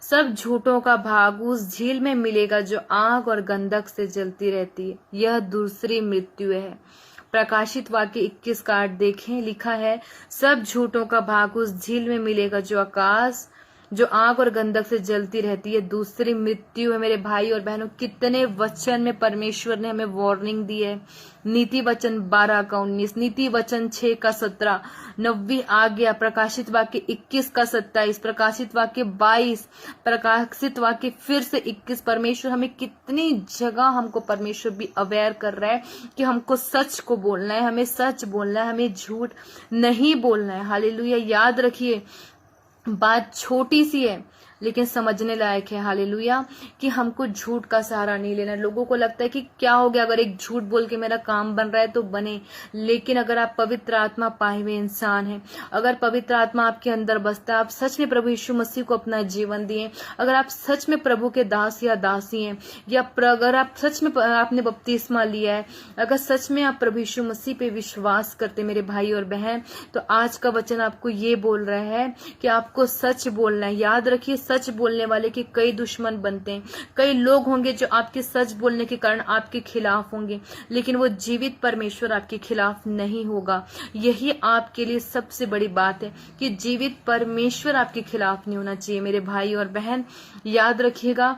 सब झूठों का भाग उस झील में मिलेगा जो आग और गंधक से जलती रहती है, यह दूसरी मृत्यु है। प्रकाशित वाक्य 21 का 8 देखें, लिखा है, सब झूठों का भाग उस झील में मिलेगा जो आग और गंधक से जलती रहती है, दूसरी मृत्यु है। मेरे भाई और बहनों, कितने वचन में परमेश्वर ने हमें वार्निंग दी है। नीति वचन 12 का 19, नीति वचन 6 का 17, 9वीं आज्ञा प्रकाशित वाक्य 21 का 27, प्रकाशित वाक्य 22, प्रकाशित वाक्य फिर से 21। परमेश्वर हमें कितनी जगह हमको परमेश्वर भी अवेयर कर रहा है कि हमको सच को बोलना है, हमें सच बोलना है, हमें झूठ नहीं बोलना है। हालेलुया। याद रखिए, बात छोटी सी है लेकिन समझने लायक है। हालेलुया। कि हमको झूठ का सहारा नहीं लेना। लोगों को लगता है कि क्या हो गया अगर एक झूठ बोल के मेरा काम बन रहा है तो बने, लेकिन अगर आप पवित्र आत्मा पाए हुए इंसान हैं, अगर पवित्र आत्मा आपके अंदर बसता है, आप सच में प्रभु यीशु मसीह को अपना जीवन दिए, अगर आप सच में प्रभु के दास या दासी हैं, या अगर आप सच में आपने बपतिस्मा लिया है, अगर सच में आप प्रभु यीशु मसीह पे विश्वास करते मेरे भाई और बहन, तो आज का वचन आपको ये बोल रहा है कि आपको सच बोलना है। याद रखिए, सच बोलने वाले के कई दुश्मन बनते हैं। कई लोग होंगे जो आपके सच बोलने के कारण आपके खिलाफ होंगे, लेकिन वो जीवित परमेश्वर आपके खिलाफ नहीं होगा। यही आपके लिए सबसे बड़ी बात है कि जीवित परमेश्वर आपके खिलाफ नहीं होना चाहिए। मेरे भाई और बहन याद रखिएगा,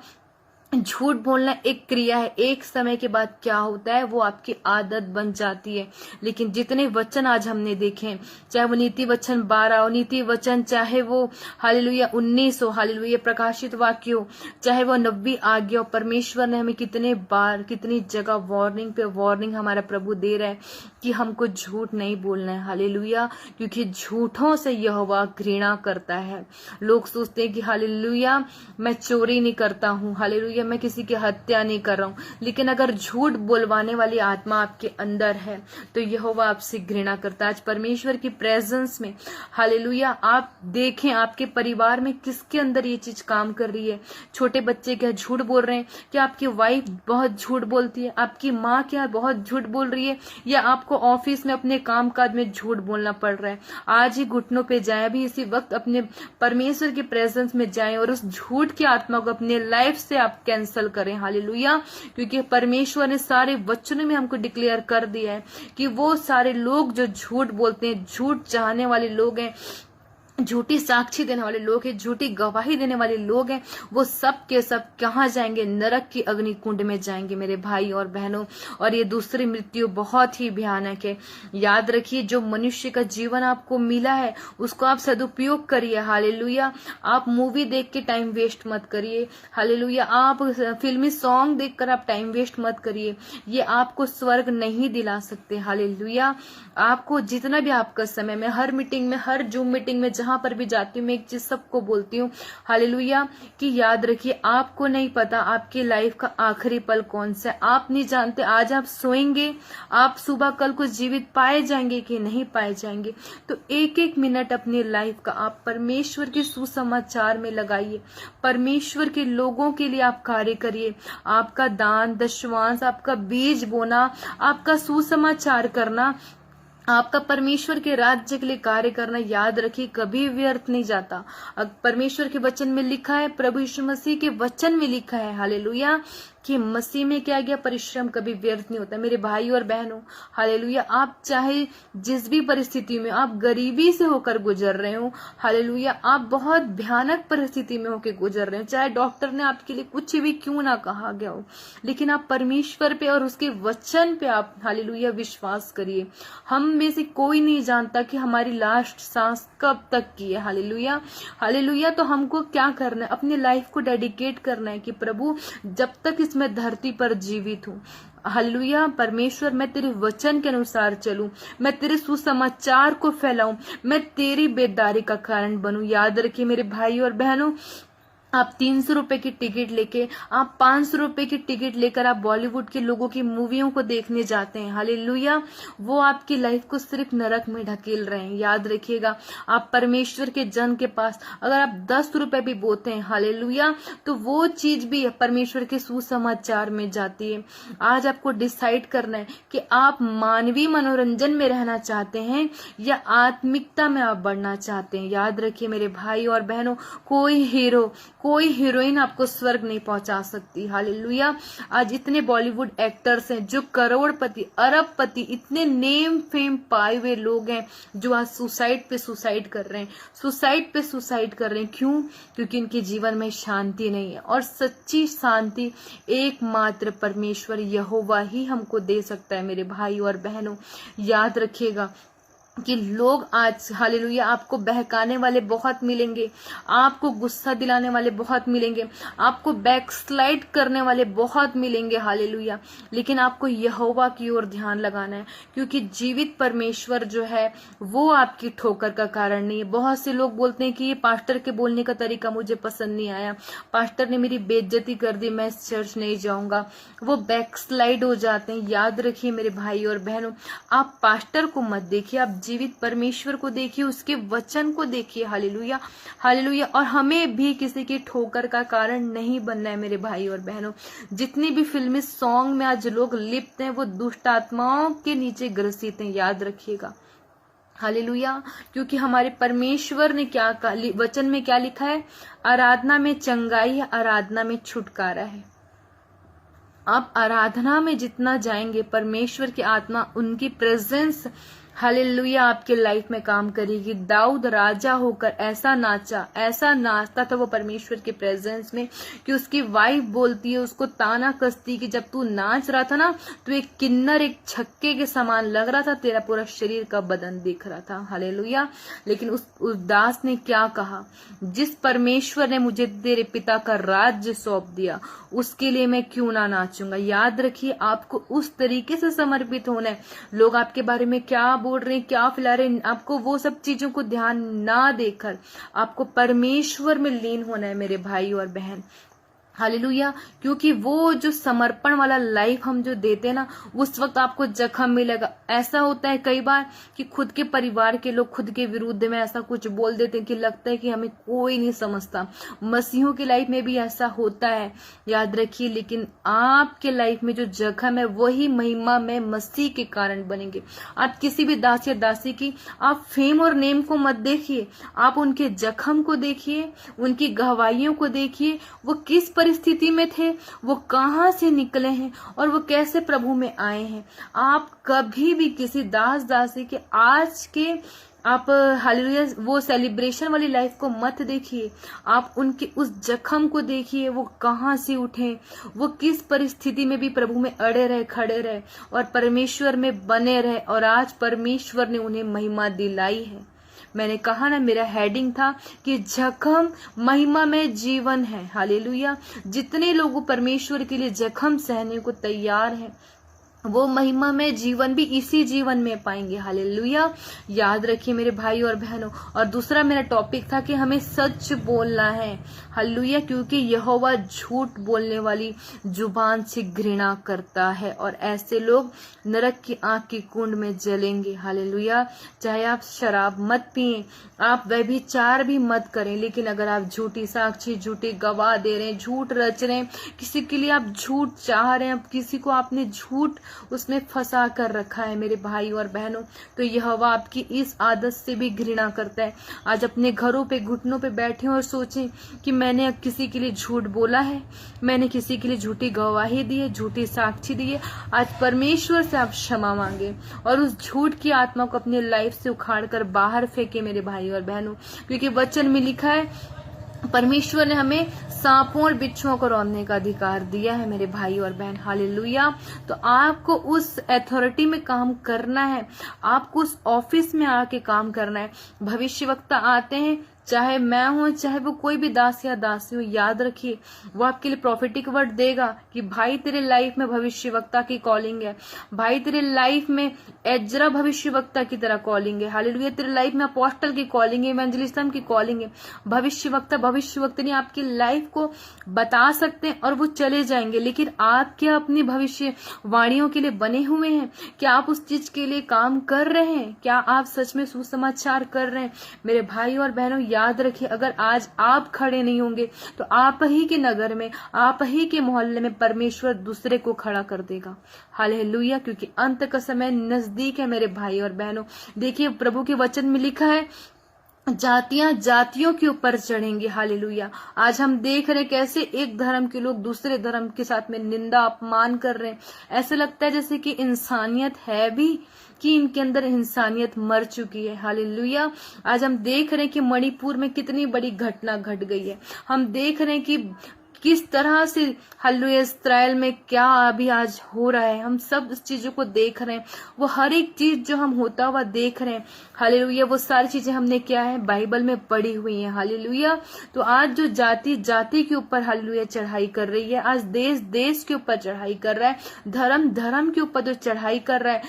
झूठ बोलना एक क्रिया है, एक समय के बाद क्या होता है वो आपकी आदत बन जाती है। लेकिन जितने वचन आज हमने देखे, चाहे वो नीति वचन 12 हो, नीति वचन चाहे वो हालेलुया 19 हो, हालेलुया प्रकाशित वाक्य हो, चाहे वो 9वीं आज्ञा हो, परमेश्वर ने हमें कितने बार कितनी जगह वार्निंग पे वार्निंग हमारा प्रभु दे रहा है कि हमको झूठ नहीं बोलना है। हालेलुया। क्योंकि झूठों से यहोवा घृणा करता है। लोग सोचते हैं कि हालेलुया मैं चोरी नहीं करता हूँ, हालेलुया मैं किसी की हत्या नहीं कर रहा हूं, लेकिन अगर झूठ बोलवाने वाली आत्मा आपके अंदर है तो यहोवा आपसे घृणा करता है। आज परमेश्वर की प्रेजेंस में हालेलुया आप देखें आपके परिवार में किसके अंदर ये चीज काम कर रही है। छोटे बच्चे क्या झूठ बोल रहे हैं? क्या आपकी वाइफ बहुत झूठ बोलती है? आपकी माँ क्या बहुत झूठ बोल रही है? या आपको ऑफिस में अपने काम काज में झूठ बोलना पड़ रहा है? आज ही घुटनों पे जाए, अभी इसी वक्त अपने परमेश्वर की प्रेजेंस में जाएं और उस झूठ की आत्मा को अपने लाइफ से आप कैंसल करें। हालेलुया। क्योंकि परमेश्वर ने सारे वचनों में हमको डिक्लेयर कर दिया है कि वो सारे लोग जो झूठ बोलते हैं, झूठ चाहने वाले लोग हैं, झूठी साक्षी देने वाले लोग हैं, झूठी गवाही देने वाले लोग हैं, वो सब के सब कहाँ जाएंगे? नरक की अग्नि कुंड में जाएंगे मेरे भाई और बहनों। और ये दूसरी मृत्यु बहुत ही भयानक है। याद रखिए, जो मनुष्य का जीवन आपको मिला है उसको आप सदुपयोग करिए। हालेलुया। आप मूवी देख के टाइम वेस्ट मत करिए। हालेलुया। आप फिल्मी सॉन्ग देखकर आप टाइम वेस्ट मत करिए, ये आपको स्वर्ग नहीं दिला सकते। हालेलुया। आपको जितना भी आपका समय, में हर मीटिंग में, हर जूम मीटिंग में जहां पर भी जाती हूँ, मैं एक चीज सबको बोलती हूँ हालेलुया कि याद रखिए, आपको नहीं पता आपकी लाइफ का आखिरी पल कौन सा है। आप नहीं जानते आज आप सोएंगे, आप सुबह कल को जीवित पाए जाएंगे कि नहीं पाए जाएंगे। तो एक एक मिनट अपनी लाइफ का आप परमेश्वर के सुसमाचार में लगाइए, परमेश्वर के लोगों के लिए आप कार्य करिए। आपका दान दशवांश, आपका बीज बोना, आपका सुसमाचार करना, आपका परमेश्वर के राज्य के लिए कार्य करना, याद रखिए कभी व्यर्थ नहीं जाता। परमेश्वर के वचन में लिखा है, प्रभु यीशु मसीह के वचन में लिखा है हालेलुया कि मसीह में क्या गया परिश्रम कभी व्यर्थ नहीं होता। मेरे भाई और बहनों, हालेलुया, आप चाहे जिस भी परिस्थिति में, आप गरीबी से होकर गुजर रहे हो, हालेलुया, आप बहुत भयानक परिस्थिति में होकर गुजर रहे हो, चाहे डॉक्टर ने आपके लिए कुछ भी क्यों ना कहा गया हो, लेकिन आप परमेश्वर पे और उसके वचन पे आप, हालेलुया, विश्वास करिए। हम में से कोई नहीं जानता कि हमारी लास्ट सांस कब तक की है। Hallelujah, hallelujah. तो हमको क्या करना है, अपनी लाइफ को डेडिकेट करना है कि प्रभु जब तक इसमें धरती पर जीवित हूँ, हालेलुया, परमेश्वर, मैं तेरे वचन के अनुसार चलूं, मैं तेरे सुसमाचार को फैलाऊं, मैं तेरी बेदारी का कारण बनूं। याद रखिए मेरे भाई और बहनों, आप 300 रुपए की टिकट लेके, आप 500 रुपए की टिकट लेकर आप बॉलीवुड के लोगों की मूवियों को देखने जाते हैं, हालेलुया, वो आपकी लाइफ को सिर्फ नरक में ढकेल रहे हैं। याद रखिएगा, आप परमेश्वर के जन के पास अगर आप 10 रुपए भी बोते हैं, हालेलुया, तो वो चीज भी परमेश्वर के सुसमाचार में जाती है। आज आपको डिसाइड करना है कि आप मानवीय मनोरंजन में रहना चाहते हैं या आत्मिकता में आप बढ़ना चाहते हैं। याद रखिए मेरे भाई और बहनों, कोई हीरो, कोई हीरोइन आपको स्वर्ग नहीं पहुंचा सकती। हालेलुया। आज इतने बॉलीवुड एक्टर्स हैं जो करोड़पति, अरबपति, इतने नेम फेम पाए हुए लोग हैं जो आज सुसाइड पे सुसाइड कर रहे हैं, सुसाइड पे सुसाइड कर रहे हैं। क्यों? क्योंकि इनके जीवन में शांति नहीं है, और सच्ची शांति एकमात्र परमेश्वर यहोवा ही हमको दे सकता है। मेरे भाई और बहनों, याद रखिएगा कि लोग आज, हालेलुया, आपको बहकाने वाले बहुत मिलेंगे, आपको गुस्सा दिलाने वाले बहुत मिलेंगे, आपको बैकस्लाइड करने वाले बहुत मिलेंगे, हालेलुया, लेकिन आपको यहोवा की ओर ध्यान लगाना है, क्योंकि जीवित परमेश्वर जो है वो आपकी ठोकर का कारण नहीं है। बहुत से लोग बोलते हैं कि ये पास्टर के बोलने का तरीका मुझे पसंद नहीं आया, पास्टर ने मेरी बेइज्जती कर दी, मैं इस चर्च नहीं जाऊंगा, वो बैकस्लाइड हो जाते हैं। याद रखिए मेरे भाई और बहनों, आप पास्टर को मत देखिए, आप जीवित परमेश्वर को देखिए, उसके वचन को देखिए। Hallelujah, hallelujah. और हमें भी किसी की ठोकर का कारण नहीं बनना है मेरे भाई और बहनों। जितनी भी फिल्मी सॉन्ग में आज लोग लिप्त हैं वो दुष्ट आत्माओं के नीचे ग्रसित हैं। याद रखिएगा, हालेलुया, क्योंकि हमारे परमेश्वर ने क्या कहा, वचन में क्या लिखा है, आराधना में चंगाई है, आराधना में छुटकारा है। आप आराधना में जितना जाएंगे, परमेश्वर की आत्मा, उनकी प्रेजेंस, हालेलुया, आपके लाइफ में काम करेगी। दाऊद राजा होकर ऐसा नाचता था वो परमेश्वर के प्रेजेंस में कि उसकी वाइफ बोलती है, उसको ताना कसती कि जब तू नाच रहा था ना तो एक किन्नर, एक छक्के के समान लग रहा था, तेरा पूरा शरीर का बदन दिख रहा था। हालेलुया। लेकिन उस दास ने क्या कहा, जिस परमेश्वर ने मुझे तेरे पिता का राज्य सौंप दिया उसके लिए मैं क्यों ना नाचूंगा। याद रखिए, आपको उस तरीके से समर्पित होना है। लोग आपके बारे में क्या बोल रहे हैं, क्या फैला रहे हैं, आपको वो सब चीजों को ध्यान ना देकर आपको परमेश्वर में लीन होना है मेरे भाई और बहन। हालेलुया। क्योंकि वो जो समर्पण वाला लाइफ हम जो देते हैं ना, उस वक्त आपको जख्म मिलेगा। ऐसा होता है कई बार कि खुद के परिवार के लोग खुद के विरुद्ध में ऐसा कुछ बोल देते हैं कि लगता है कि हमें कोई नहीं समझता। मसीहों की लाइफ में भी ऐसा होता है, याद रखिए। लेकिन आपके लाइफ में जो जख्म है वही महिमा में मसीह के कारण बनेंगे। आप किसी भी दास या दासी की आप फेम और नेम को मत देखिए, आप उनके जख्म को देखिए, उनकी गवाहियों को देखिए। वो किस परिस्थिति में थे, वो कहां से निकले हैं और वो कैसे प्रभु में आए हैं। आप कभी भी किसी दास दासी के आज के आप, हालेलुया, वो सेलिब्रेशन वाली लाइफ को मत देखिए, आप उनके उस जख्म को देखिए। वो कहां से उठे, वो किस परिस्थिति में भी प्रभु में अड़े रहे, खड़े रहे और परमेश्वर में बने रहे, और आज परमेश्वर ने उन्हें महिमा दिलाई है। मैंने कहा ना, मेरा हेडिंग था कि जख्म महिमा में जीवन है। हालेलुया। जितने लोग परमेश्वर के लिए जख्म सहने को तैयार हैं वो महिमा में जीवन भी इसी जीवन में पाएंगे। हालेलुया। याद रखिए मेरे भाई और बहनों। और दूसरा मेरा टॉपिक था कि हमें सच बोलना है। हालेलुया। क्योंकि यहोवा झूठ बोलने वाली जुबान से घृणा करता है और ऐसे लोग नरक की आग की कुंड में जलेंगे। हालेलुया। चाहे आप शराब मत पिए, आप व्यभिचार भी मत करें, लेकिन अगर आप झूठी साक्षी, झूठे गवाह दे रहे हैं, झूठ रच रहे हैं, किसी के लिए आप झूठ चाह रहे हैं, किसी को आपने झूठ उसमें फंसा कर रखा है मेरे भाई और बहनों, तो यहोवा आपकी इस आदत से भी घृणा करता है। आज अपने घरों पे घुटनों पे बैठे और सोचें कि मैंने किसी के लिए झूठ बोला है, मैंने किसी के लिए झूठी गवाही दी है, झूठी साक्षी दी है। आज परमेश्वर से आप क्षमा मांगे और उस झूठ की आत्मा को अपने लाइफ से उखाड़ कर बाहर फेंके मेरे भाई और बहनों, क्योंकि वचन में लिखा है परमेश्वर ने हमें सांपों और बिच्छुओं को रौंदने का अधिकार दिया है मेरे भाई और बहन। हालेलुया। तो आपको उस अथॉरिटी में काम करना है, आपको उस ऑफिस में आके काम करना है। भविष्यवक्ता आते हैं, चाहे मैं हूं चाहे वो कोई भी दास या दासी हो, याद रखिए वो आपके लिए प्रॉफिटिक वर्ड देगा कि भाई तेरे लाइफ में भविष्यवक्ता की कॉलिंग है, भाई तेरे लाइफ में एजरा भविष्यवक्ता की तरह कॉलिंग है। हालेलुया। तेरे लाइफ में अपोस्टल की कॉलिंग है, इवेंजलिज्म की कॉलिंग है। भविष्यवक्ता आपकी लाइफ को बता सकते हैं और वो चले जाएंगे, लेकिन आप क्या अपनी भविष्यवाणियों के लिए बने हुए हैं? क्या आप उस चीज के लिए काम कर रहे हैं? क्या आप सच में सुसमाचार कर रहे हैं? मेरे भाई और बहनों, याद रखिए, अगर आज आप खड़े नहीं होंगे तो आप ही के नगर में, आप ही के मोहल्ले में परमेश्वर दूसरे को खड़ा कर देगा। हालेलुया। क्योंकि अंत का समय नजदीक है मेरे भाई और बहनों। देखिए प्रभु के वचन में लिखा है जातियां जातियों के ऊपर चढ़ेंगी। हालेलुया। आज हम देख रहे हैं कैसे एक धर्म के लोग दूसरे धर्म के साथ में निंदा अपमान कर रहे हैं। ऐसा लगता है जैसे कि इंसानियत है भी, कि इनके अंदर इंसानियत मर चुकी है। हालेलुया। आज हम देख रहे हैं कि मणिपुर में कितनी बड़ी घटना घट गई है। हम देख रहे हैं कि किस तरह से हालेलुया इस्राएल में क्या अभी आज हो रहा है। हम सब इस चीजों को देख रहे हैं, वो हर एक चीज जो हम होता हुआ देख रहे हैं। हालेलुया। वो सारी चीजें हमने क्या है बाइबल में पढ़ी हुई हैं। हालेलुया। तो आज जो जाति जाति के ऊपर हालेलुया चढ़ाई कर रही है, आज देश देश के ऊपर चढ़ाई कर रहा है, धर्म धर्म के ऊपर जो चढ़ाई कर रहा है,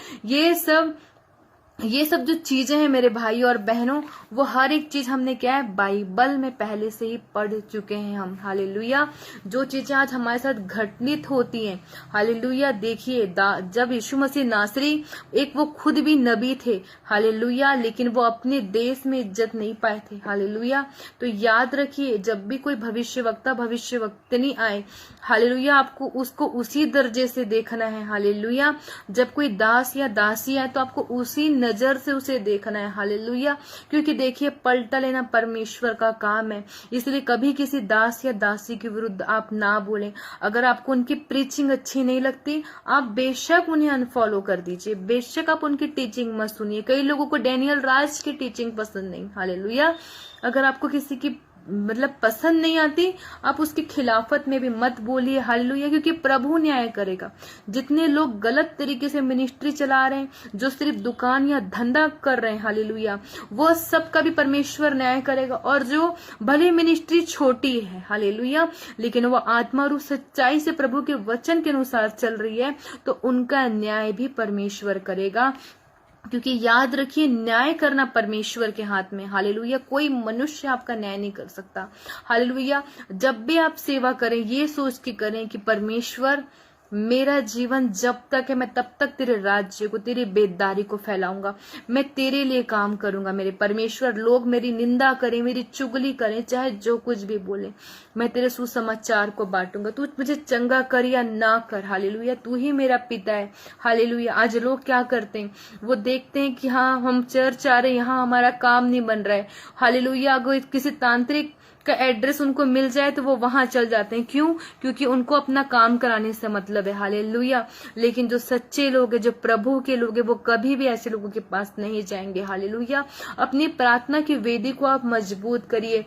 ये सब जो चीजें हैं मेरे भाई और बहनों, वो हर एक चीज हमने क्या है बाइबल में पहले से ही पढ़ चुके हैं हम। हालेलुया। जो चीजें आज हमारे साथ घटित होती हैं, हालेलुया। देखिए जब यीशु मसीह नासरी, एक वो खुद भी नबी थे, हालेलुया, लेकिन वो अपने देश में इज्जत नहीं पाए थे। हालेलुया। तो याद रखिए जब भी कोई भविष्यवक्ता भविष्यवक्तनी आए, हालेलुया, आपको उसको उसी दर्जे से देखना है। हालेलुया। जब कोई दास या दासी आए तो आपको उसी नजर से उसे देखना है। हालेलुया। क्योंकि देखिए पलटा लेना परमेश्वर का काम है, इसलिए कभी किसी दास या दासी के विरुद्ध आप ना बोलें। अगर आपको उनकी प्रीचिंग अच्छी नहीं लगती, आप बेशक उन्हें अनफॉलो कर दीजिए, बेशक आप उनकी टीचिंग मत सुनिए। कई लोगों को डैनियल राज की टीचिंग पसंद नहीं। हालेलुया। अगर आपको किसी की पसंद नहीं आती, आप उसकी खिलाफत में भी मत बोलिए। हालेलुया। क्योंकि प्रभु न्याय करेगा। जितने लोग गलत तरीके से मिनिस्ट्री चला रहे हैं, जो सिर्फ दुकान या धंधा कर रहे हैं, हालेलुया, वो सबका भी परमेश्वर न्याय करेगा। और जो भले मिनिस्ट्री छोटी है, हालेलुया, लेकिन वो आत्मा और सच्चाई से प्रभु के वचन के अनुसार चल रही है, तो उनका न्याय भी परमेश्वर करेगा। क्योंकि याद रखिए न्याय करना परमेश्वर के हाथ में। हालेलुया। कोई मनुष्य आपका न्याय नहीं कर सकता। हालेलुया। जब भी आप सेवा करें, ये सोच के करें कि परमेश्वर, मेरा जीवन जब तक है मैं तब तक तेरे राज्य को, तेरी बेदारी को फैलाऊंगा, मैं तेरे लिए काम करूंगा। मेरे परमेश्वर, लोग मेरी निंदा करें, मेरी चुगली करें, चाहे जो कुछ भी बोले, मैं तेरे सुसमाचार को बांटूंगा। तू मुझे चंगा कर या ना कर, हालेलुया, तू ही मेरा पिता है। हालेलुया। आज लोग क्या करते हैं, वो देखते हैं कि हाँ हम चर्च आ रहे हैं, यहाँ हमारा काम नहीं बन रहा है। हालेलुया। अगर किसी तांत्रिक का एड्रेस उनको मिल जाए तो वो वहां चल जाते हैं। क्यों? क्योंकि उनको अपना काम कराने से मतलब है। हालेलुया। लेकिन जो सच्चे लोग हैं, जो प्रभु के लोग हैं, वो कभी भी ऐसे लोगों के पास नहीं जाएंगे। हालेलुया। अपनी प्रार्थना की वेदी को आप मजबूत करिए,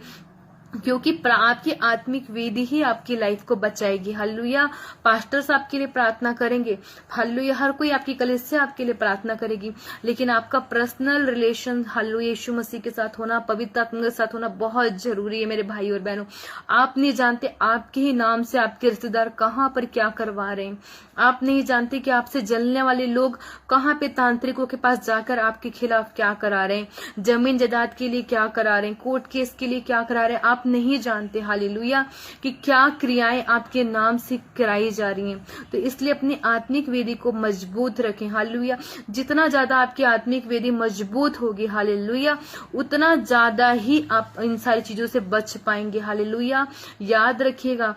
क्योंकि आपकी आत्मिक वेदी ही आपकी लाइफ को बचाएगी। हालेलुया। पास्टर्स आपके लिए प्रार्थना करेंगे, हालेलुया, हर कोई आपकी कलीसिया आपके लिए प्रार्थना करेगी, लेकिन आपका पर्सनल रिलेशन हालेलुया यीशु मसीह के साथ होना, पवित्र आत्मा के साथ होना बहुत जरूरी है मेरे भाई और बहनों। आप नहीं जानते आपके ही नाम से आपके रिश्तेदार कहाँ पर क्या करवा रहे हैं। आप नहीं जानते कि आपसे जलने वाले लोग कहाँ पे तांत्रिकों के पास जाकर आपके खिलाफ क्या करा रहे हैं, जमीन जायदाद के लिए क्या करा रहे हैं, कोर्ट केस के लिए क्या करा रहे हैं। आप नहीं जानते हालेलुया कि क्या क्रियाएं आपके नाम से कराई जा रही हैं। तो इसलिए अपनी आत्मिक वेदी को मजबूत रखें। हालेलुया। जितना ज्यादा आपकी आत्मिक वेदी मजबूत होगी, हालेलुया, उतना ज्यादा ही आप इन सारी चीजों से बच पाएंगे। हालेलुया। याद रखिएगा,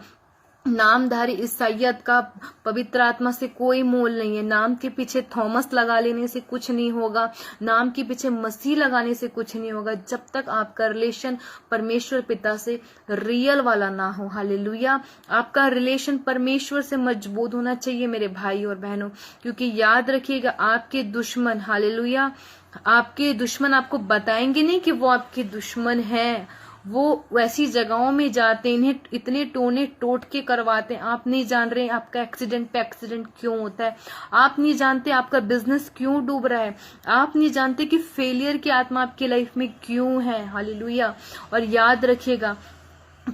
नामधारी ईसाइयत का पवित्र आत्मा से कोई मोल नहीं है। नाम के पीछे थॉमस लगा लेने से कुछ नहीं होगा, नाम के पीछे मसीह लगाने से कुछ नहीं होगा, जब तक आपका रिलेशन परमेश्वर पिता से रियल वाला ना हो। हालेलुया। आपका रिलेशन परमेश्वर से मजबूत होना चाहिए मेरे भाई और बहनों, क्योंकि याद रखिएगा आपके दुश्मन, हालेलुया, आपके दुश्मन आपको बताएंगे नहीं कि वो आपके दुश्मन हैं। वो वैसी जगहों में जाते, इन्हें इतने टोने टोटके करवाते हैं। आप नहीं जान रहे आपका एक्सीडेंट पे एक्सीडेंट क्यों होता है, आप नहीं जानते आपका बिजनेस क्यों डूब रहा है, आप नहीं जानते कि फेलियर की आत्मा आपकी लाइफ में क्यों है। हालेलुया। और याद रखिएगा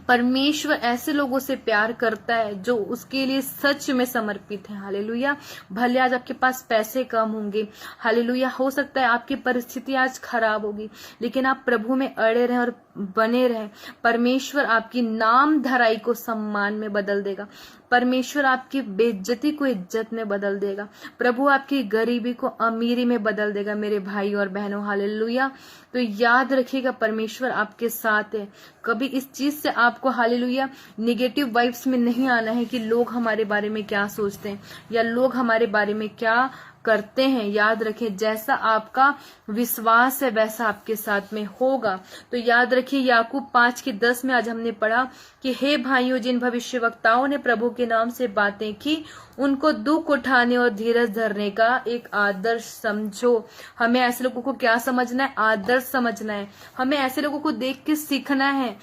परमेश्वर ऐसे लोगों से प्यार करता है जो उसके लिए सच में समर्पित है। हालेलुया। भले आज आपके पास पैसे कम होंगे, हालेलुया, हो सकता है आपकी परिस्थिति आज खराब होगी, लेकिन आप प्रभु में अड़े रहें और बने रहें। परमेश्वर आपकी नाम धराई को सम्मान में बदल देगा, परमेश्वर आपकी बेइज्जती को इज्जत में बदल देगा, प्रभु आपकी गरीबी को अमीरी में बदल देगा मेरे भाई और बहनों। हालेलुया। तो याद रखिएगा परमेश्वर आपके साथ है। कभी इस चीज से आपको, हालेलुया, निगेटिव वाइब्स में नहीं आना है कि लोग हमारे बारे में क्या सोचते हैं या लोग हमारे बारे में क्या करते हैं। याद रखें जैसा आपका विश्वास है वैसा आपके साथ में होगा। तो याद रखिए याकूब 5:10 में आज हमने पढ़ा कि हे भाइयों, जिन भविष्यवक्ताओं ने प्रभु के नाम से बातें की उनको दुख उठाने और धीरज धरने का एक आदर्श समझो। हमें ऐसे लोगों को क्या समझना है? आदर्श समझना है। हमें ऐसे लोगों को देख के सीखना है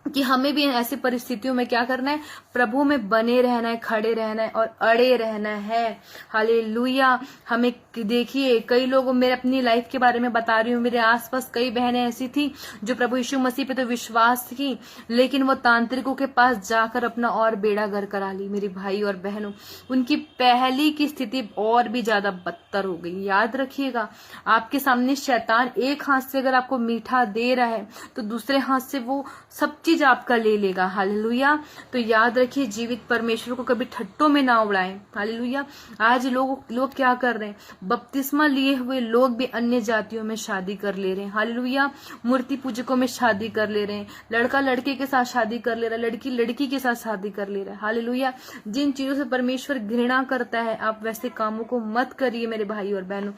कि हमें भी ऐसी परिस्थितियों में क्या करना है? प्रभु में बने रहना है, खड़े रहना है और अड़े रहना है। हालेलुया। हमें देखिए कई लोग, मेरे अपनी लाइफ के बारे में बता रही हूँ, मेरे आसपास कई बहनें ऐसी थी जो प्रभु यीशु मसीह पे तो विश्वास की, लेकिन वो तांत्रिकों के पास जाकर अपना और बेड़ा गर्क करा ली। मेरी भाई और बहनों, उनकी पहली की स्थिति और भी ज्यादा बदतर हो गई। याद रखिएगा आपके सामने शैतान एक हाथ से अगर आपको मीठा दे रहा है तो दूसरे हाथ से वो सब चीज आपका ले लेगा। हालेलुया। तो याद रखिए जीवित परमेश्वर को कभी ठट्टों में ना उड़ाएं। हालेलुया। आज लोग क्या कर रहे हैं? बपतिस्मा लिए हुए लोग भी अन्य जातियों में शादी कर ले रहे हैं। हालेलुया। मूर्ति पूजकों में शादी कर ले रहे हैं, लड़का लड़के के साथ शादी कर ले रहा है, लड़की लड़की के साथ शादी कर ले रहा है। हालेलुया। जिन चीजों से परमेश्वर घृणा करता है आप वैसे कामों को मत करिए मेरे भाई और बहनों।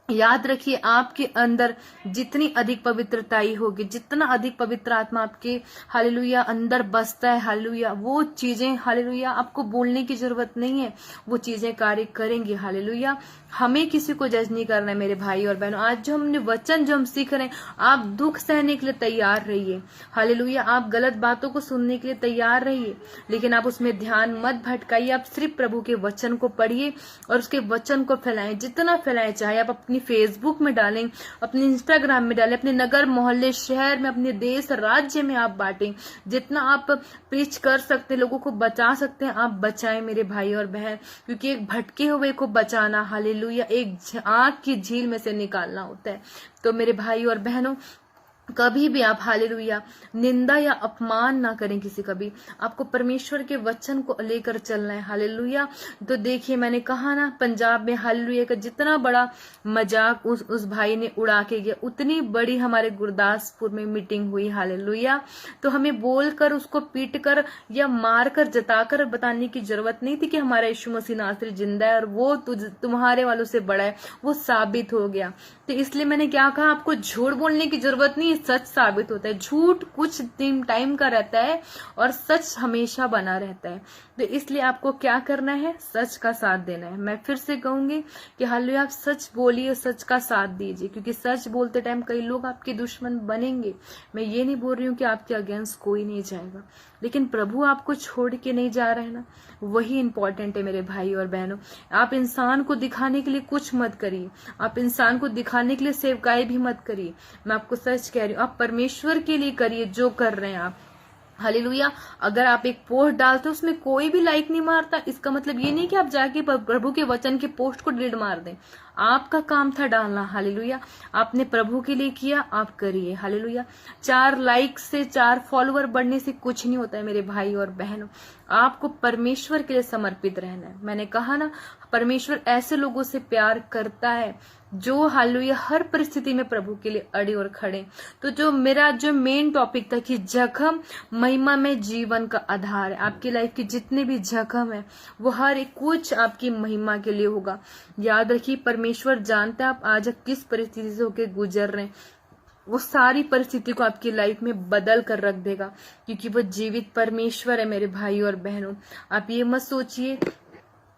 याद रखिए आपके अंदर जितनी अधिक पवित्रताई होगी, जितना अधिक पवित्र आत्मा आपके, हालेलुया, अंदर बसता है, हालेलुया, वो चीजें, हालेलुया, आपको बोलने की जरूरत नहीं है, वो चीजें कार्य करेंगी। हालेलुया। हमें किसी को जज नहीं करना है मेरे भाई और बहनों। आज जो हमने वचन जो हम सीख रहे हैं, आप दुख सहने के लिए तैयार रहिए। हालेलुया। आप गलत बातों को सुनने के लिए तैयार रहिए, लेकिन आप उसमें ध्यान मत भटकाइए। आप सिर्फ प्रभु के वचन को पढ़िए और उसके वचन को फैलाएं, जितना फैलाएं। चाहे आप अपनी फेसबुक में डालें, अपने इंस्टाग्राम में डालें, अपने नगर मोहल्ले शहर में, अपने देश राज्य में आप बांटें। जितना आप प्रीच कर सकते, लोगों को बचा सकते हैं, आप बचाएं मेरे भाई और बहन, क्योंकि एक भटके हुए को बचाना, हालेलुया, एक आग की झील में से निकालना होता है। तो मेरे भाई और बहनों, कभी भी आप, हालेलुया, निंदा या अपमान ना करें किसी का भी। आपको परमेश्वर के वचन को लेकर चलना है। हालेलुया। तो देखिए मैंने कहा ना, पंजाब में हालेलुया का जितना बड़ा मजाक उस भाई ने उड़ा के गया, उतनी बड़ी हमारे गुरदासपुर में मीटिंग हुई। हालेलुया। तो हमें बोलकर, उसको पीट कर या मार कर, जताकर बताने की जरूरत नहीं थी कि हमारा यीशु मसीह नासरी जिंदा है और वो तुम्हारे वालों से बड़ा है। वो साबित हो गया। तो इसलिए मैंने क्या कहा, आपको झूठ बोलने की जरूरत नहीं, सच साबित होता है। झूठ कुछ दिन टाइम का रहता है और सच हमेशा बना रहता है। तो इसलिए आपको क्या करना है? सच का साथ देना है। मैं फिर से कहूंगी कि हालेलुया, आप सच बोलिए, सच का साथ दीजिए, क्योंकि सच बोलते टाइम कई लोग आपके दुश्मन बनेंगे। मैं ये नहीं बोल रही हूँ कि आपके अगेंस्ट कोई नहीं जाएगा, लेकिन प्रभु आपको छोड़ के नहीं जा रहे हैं ना, वही इंपॉर्टेंट है मेरे भाई और बहनों। आप इंसान को दिखाने के लिए कुछ मत करिए, आप इंसान को दिखाने के लिए सेवकाई भी मत करिए। मैं आपको सच कह रही हूँ, आप परमेश्वर के लिए करिए जो कर रहे हैं आप। हालेलुया। अगर आप एक पोस्ट डालते हो उसमें कोई भी लाइक नहीं मारता, इसका मतलब ये नहीं कि आप जाके प्रभु के वचन के पोस्ट को डिलीट मार दें। आपका काम था डालना। हालेलुया। आपने प्रभु के लिए किया, आप करिए। हालेलुया। 4 लाइक से 4 फॉलोअर बढ़ने से कुछ नहीं होता है मेरे भाई और बहनों। आपको परमेश्वर के लिए समर्पित रहना है। मैंने कहा ना, परमेश्वर ऐसे लोगों से प्यार करता है जो हालेलुया हर परिस्थिति में प्रभु के लिए अड़े और खड़े। तो जो मेरा जो मेन टॉपिक था कि जख्म महिमा में जीवन का आधार है। आपकी लाइफ के जितने भी जख्म है वो हर एक कुछ आपकी महिमा के लिए होगा। याद रखिए, परमेश्वर जानता है आप आज किस परिस्थिति से होकर गुजर रहे हैं। वो सारी परिस्थिति को आपकी लाइफ में बदल कर रख देगा, क्योंकि वो जीवित परमेश्वर है। मेरे भाई और बहनों, आप ये मत सोचिए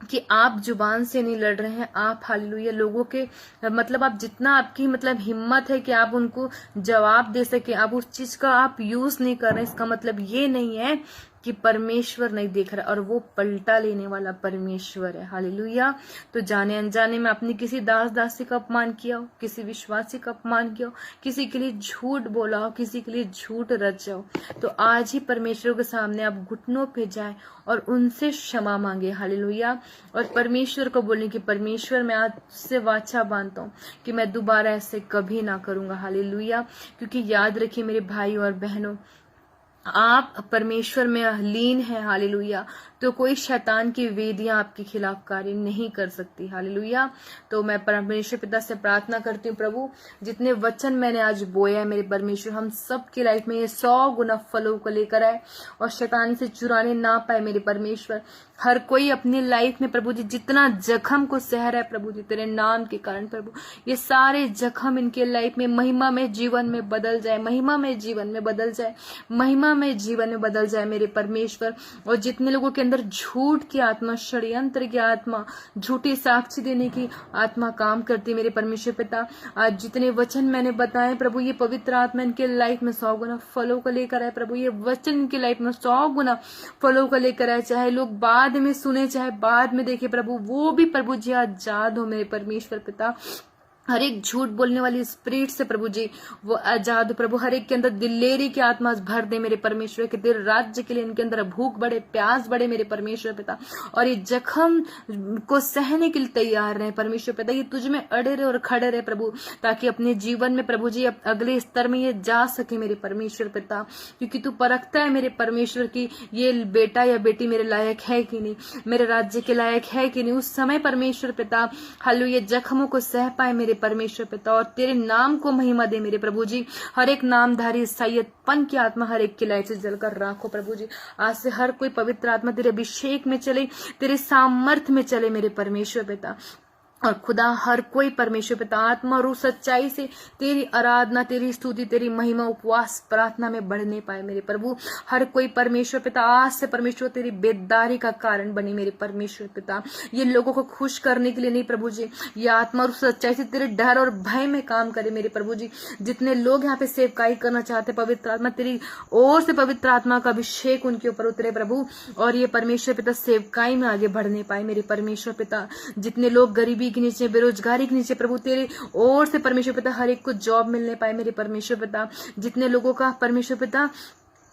कि आप जुबान से नहीं लड़ रहे हैं। आप हालेलुया लोगों के मतलब आप जितना आपकी मतलब हिम्मत है कि आप उनको जवाब दे सके, आप उस चीज का आप यूज नहीं कर रहे हैं। इसका मतलब ये नहीं है कि परमेश्वर नहीं देख रहा, और वो पलटा लेने वाला परमेश्वर है। हालेलुया। तो जाने अनजाने में आपने किसी दास दासी का अपमान किया हो, किसी विश्वासी का अपमान किया हो, किसी के लिए झूठ बोला हो, किसी के लिए झूठ रचा हो, तो आज ही परमेश्वर के सामने आप घुटनों पे जाए और उनसे क्षमा मांगे। हालेलुया। और परमेश्वर को बोलें कि परमेश्वर, मैं आज से वाचा बांधता हूँ कि मैं दोबारा ऐसे कभी ना करूंगा। हालेलुया। क्योंकि याद रखिए मेरे भाई और बहनों, आप परमेश्वर में लीन है। हालेलुया। तो कोई शैतान की वेदियां आपके खिलाफ कार्य नहीं कर सकती। हालेलुया। तो मैं परमेश्वर पिता से प्रार्थना करती हूँ, प्रभु जितने वचन मैंने आज बोए हैं मेरे परमेश्वर, हम सब की लाइफ में ये 100 गुना फलों को लेकर आए और शैतान से चुराने ना पाए मेरे परमेश्वर। हर कोई अपनी लाइफ में प्रभु जी जितना जख्म को सह रहा है प्रभु जी तेरे नाम के कारण, प्रभु ये सारे जख्म इनके लाइफ में महिमा में जीवन में बदल जाए, महिमा में जीवन में बदल जाए, महिमा में जीवन में बदल जाए मेरे परमेश्वर। और जितने लोगों के अंदर झूठ की आत्मा, षड्यंत्र की आत्मा, झूठी साक्षी देने की आत्मा काम करती है मेरे परमेश्वर पिता, आज जितने वचन मैंने बताए प्रभु, ये पवित्र आत्मा इनके लाइफ में 100 गुना फलों को लेकर आए प्रभु। ये वचन इनकी लाइफ में 100 गुना फलों को लेकर आए, चाहे लोग बाद में सुने चाहे बाद में देखे प्रभु, वो भी प्रभु जी आजाद हो मेरे परमेश्वर पिता। हर एक झूठ बोलने वाली स्पिरिट से प्रभु जी वो आजाद प्रभु। हर एक के अंदर दिलेरी की आत्मा भर दे मेरे परमेश्वर के तेरे राज्य के लिए इनके अंदर भूख बढ़े, प्यास बढ़े मेरे परमेश्वर पिता। और ये जख्म को सहने के लिए तैयार रहे परमेश्वर पिता। ये तुझ में अड़े रहे और खड़े रहे प्रभु, ताकि अपने जीवन में प्रभु जी अगले स्तर में ये जा सके मेरे परमेश्वर पिता। क्योंकि तू परखता है मेरे परमेश्वर की ये बेटा या बेटी मेरे लायक है कि नहीं, मेरे राज्य के लायक है कि नहीं। उस समय परमेश्वर पिता हालेलुया ये जख्मों को सह पाए मेरे परमेश्वर पिता, और तेरे नाम को महिमा दे मेरे प्रभु जी। हर एक नामधारी सैयदपन की आत्मा हर एक की लाइफ से जलकर राखो प्रभु जी। आज से हर कोई पवित्र आत्मा तेरे अभिषेक में चले, तेरे सामर्थ्य में चले मेरे परमेश्वर पिता। और खुदा हर कोई परमेश्वर पिता आत्मा रूह सच्चाई से तेरी आराधना, तेरी स्तुति, तेरी महिमा, उपवास, प्रार्थना में बढ़ने पाए मेरे प्रभु। हर कोई परमेश्वर पिता आज से परमेश्वर तेरी बेदारी का कारण बने मेरे परमेश्वर पिता। ये लोगों को खुश करने के लिए नहीं प्रभु जी, ये आत्मा रूह सच्चाई से तेरे डर और भय में काम करे मेरे प्रभु जी। जितने लोग यहाँ पे सेवकाई करना चाहते पवित्र आत्मा तेरी ओर से पवित्र आत्मा का अभिषेक उनके ऊपर उतरे प्रभु, और ये परमेश्वर पिता सेवकाई में आगे बढ़ने पाए मेरे परमेश्वर पिता। जितने लोग गरीबी के नीचे, बेरोजगारी के नीचे प्रभु तेरे ओर से परमेश्वर पिता हर एक को जॉब मिलने पाए मेरे परमेश्वर पिता। जितने लोगों का परमेश्वर पिता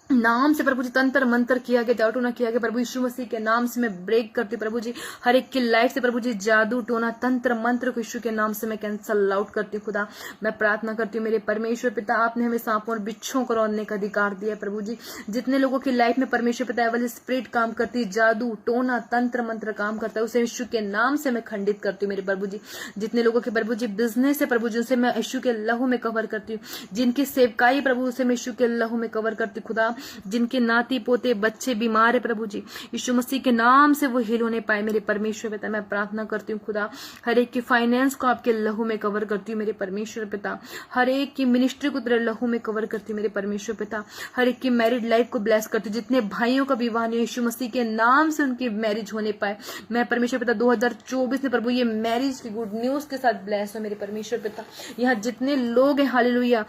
नाम से प्रभु जी तंत्र मंत्र किया गया, जादू टोना किया गया प्रभु यीशु मसीह के नाम से मैं ब्रेक करती प्रभु जी। हर एक की लाइफ से प्रभु जी जादू टोना तंत्र मंत्र को यीशु के नाम से मैं कैंसल आउट करती हूँ खुदा। मैं प्रार्थना करती हूँ मेरे परमेश्वर पिता, आपने हमें सांपों और बिच्छों को रौंदने का अधिकार दिया प्रभु जी। जितने लोगों की लाइफ में परमेश्वर पिता वाली स्पिरिट काम करती, जादू टोना तंत्र मंत्र काम करता है, उसे यीशु के नाम से मैं खंडित करती हूँ मेरे प्रभु जी। जितने लोगों के प्रभु जी बिजनेस है प्रभु जी, उसे मैं यीशु के लहू में कवर करती हूँ। जिनकी सेवकाई प्रभु उसे मैं यीशु के लहू में कवर करती हूँ खुदा। जिनके नाती पोते बच्चे बीमार है प्रभु जी, यीशु मसीह के नाम से वो हील होने पाए मेरे परमेश्वर पिता। मैं प्रार्थना करती हूँ खुदा, हर एक की फाइनेंस को आपके लहू में कवर करती हूँ मेरे परमेश्वर पिता। हर एक की मिनिस्ट्री को तेरे लहू में कवर करती हूँ मेरे परमेश्वर पिता। हर एक की मैरिड लाइफ को ब्लेस करती हूँ। जितने भाइयों का विवाह नहीं यीशु मसीह के नाम से उनकी मैरिज होने पाए मैं परमेश्वर पिता। 2024 में प्रभु ये मैरिज की गुड न्यूज के साथ ब्लेस हो मेरे परमेश्वर पिता। यहाँ जितने लोग हैं हालेलुया,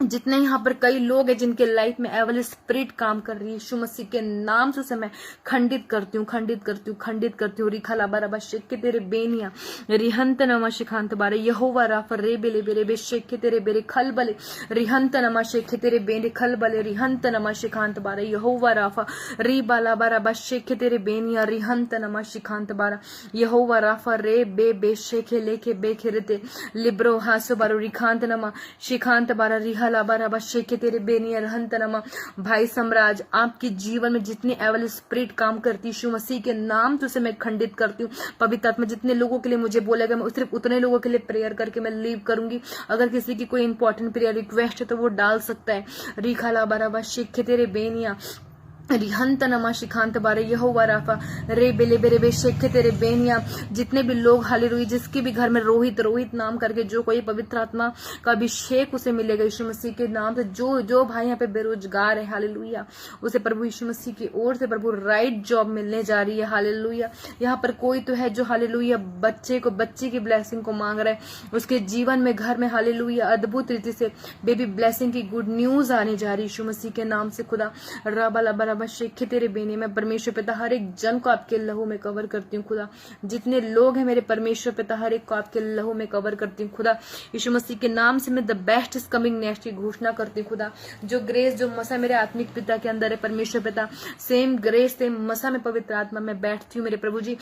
जितने यहाँ पर कई लोग हैं जिनके लाइफ में एवल स्पिरिट काम कर रही है, यीशु मसीह के नाम से उसे मैं खंडित करती हूँ, खंडित करती हूँ, खंडित करती हूँ। रिखला बारा शेख के तेरे बेनिया रिहंत नमा शिखांत बारे यहोवा राफर रे बेले बेरे बे शेख के तेरे बेरे खल बले रिहंत नमा शेख के तेरे बेने खल बले रिहंत नमा शिखांत बारे यहोवा राफा री बाला बारा बा शेख के तेरे बेनिया रिहंत नमा शिखांत बारा यहोवा राफा रे बे बे शेखे लेके बे खेरते लिब्रो हासो बारो रिखांत नमा शिखांत बारा रिहा रिखा लाबा राबा शेखे तेरे बेनिया रहन तनमा। भाई सम्राज, आपके जीवन में जितने एवल स्पिरिट काम करती, यीशु मसीह के नाम से मैं खंडित करती हूँ। पवित्र आत्मा, जितने लोगों के लिए मुझे बोलेगा मैं सिर्फ उतने लोगों के लिए प्रेयर करके मैं लीव करूंगी। अगर किसी की कोई इंपॉर्टेंट प्रेयर रिक्वेस्ट है तो वो डाल सकता है। रिखा लाबा राबा शेखे तेरे बेनिया रिहंत नमा शिखांत बारे यहोवा राफा रे बेले बेरे बे शेखे तेरे बेनिया। जितने भी लोग हालेलुया, जिसके भी घर में रोहित नाम करके जो कोई पवित्र आत्मा का अभिषेक उसे मिलेगा यीशु मसीह के नाम से। जो भाई यहाँ पे बेरोजगार है हालेलुया, उसे प्रभु यीशु मसीह की ओर से प्रभु राइट जॉब मिलने जा रही है हालेलुया। यहाँ पर कोई तो है जो हालेलुया बच्चे की ब्लेसिंग को मांग रहा है, उसके जीवन में घर में हालेलुया अद्भुत रीति से बेबी ब्लेसिंग की गुड न्यूज आने जा रही है यीशु मसीह के नाम से। खुदा रबा शेखे तेरे बेनी, मैं परमेश्वर पिता हर एक जन को आपके लहू में कवर करती हूँ खुदा। जितने लोग हैं मेरे परमेश्वर पिता हर एक को आपके लहू में कवर करती हूँ खुदा। यीशु मसीह के नाम से मैं the best is coming next की घोषणा करती हूँ खुदा। जो ग्रेस जो मसा मेरे आत्मिक पिता के अंदर है परमेश्वर पिता, सेम ग्रेस सेम मसा में पवित्र आत्मा में बैठती हूँ मेरे प्रभु जी।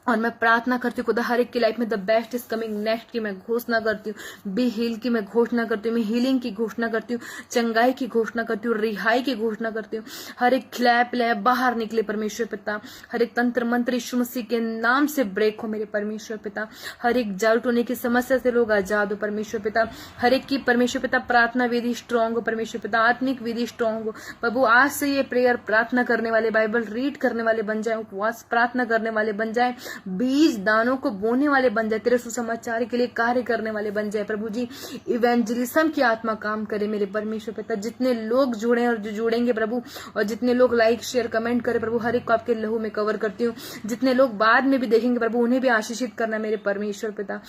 और मैं प्रार्थना करती हूँ खुदा हर एक की लाइफ में the best is coming next की मैं घोषणा करती हूँ। बी हील की मैं घोषणा करती हूँ, मैं हीलिंग की घोषणा करती हूँ, चंगाई की घोषणा करती हूँ, रिहाई की घोषणा करती हूँ। हर एक खिलाप लैप बाहर निकले परमेश्वर पिता। हर एक तंत्र मंत्र यीशु मसीह के नाम से ब्रेक हो मेरे परमेश्वर पिता। हर एक जागरूक होने की समस्या से लोग आजाद हो परमेश्वर पिता। हर एक की परमेश्वर पिता प्रार्थना विधि स्ट्रांग हो परमेश्वर पिता, आत्मिक विधि स्ट्रांग हो प्रभु। आज से ये प्रेयर प्रार्थना करने वाले, बाइबल रीड करने वाले बन जाए, उपवास प्रार्थना करने वाले बन जाए, बीज दानों को बोने वाले बन जाए, तेरे सुसमाचार के लिए कार्य करने वाले बन जाए प्रभु जी। इवेंजलिज्म की आत्मा काम करे मेरे परमेश्वर पिता। जितने लोग जुड़े और जो जुड़ेंगे प्रभु, और जितने लोग लाइक शेयर कमेंट करे प्रभु, हर एक को आपके लहू में कवर करती हूँ। जितने लोग बाद में भी देखेंगे प्रभु, उन्हें भी आशीषित करना मेरे परमेश्वर पिता।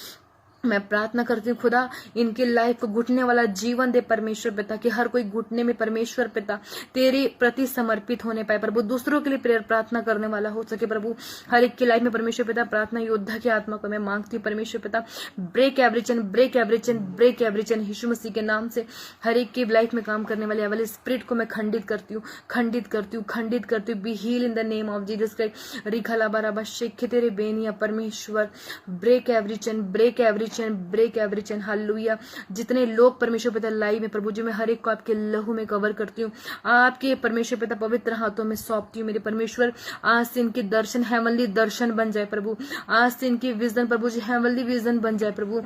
मैं प्रार्थना करती हूँ खुदा इनकी लाइफ को घुटने वाला जीवन दे परमेश्वर पिता, कि हर कोई घुटने में परमेश्वर पिता तेरे प्रति समर्पित होने पाए प्रभु, दूसरों के लिए प्रेयर प्रार्थना करने वाला हो सके प्रभु। हर एक की लाइफ में परमेश्वर पिता प्रार्थना योद्धा की आत्मा को मैं मांगती हूँ परमेश्वर पिता। Break every chain, break every chain, break every chain Yishu Masih के नाम से। हर एक की लाइफ में काम करने वाले स्पिरिट को मैं खंडित करती हूँ, खंडित करती हूँ, खंडित करती हूँ। Be heal in the name of Jesus Christ. रिखा लाबा शेखे तेरे बेनिया परमेश्वर। Break every chain, break every chain, break every chain hallelujah. जितने लोग परमेश्वर पिता लाइव में प्रभु जी, मैं हर एक को आपके लहू में कवर करती हूँ, आपके परमेश्वर पिता पवित्र हाथों में सौंपती हूँ मेरे परमेश्वर। आज से इनके दर्शन हेवनली दर्शन बन जाए प्रभु, आज से इनकी विजन प्रभु जी हेवनली विजन बन जाए प्रभु।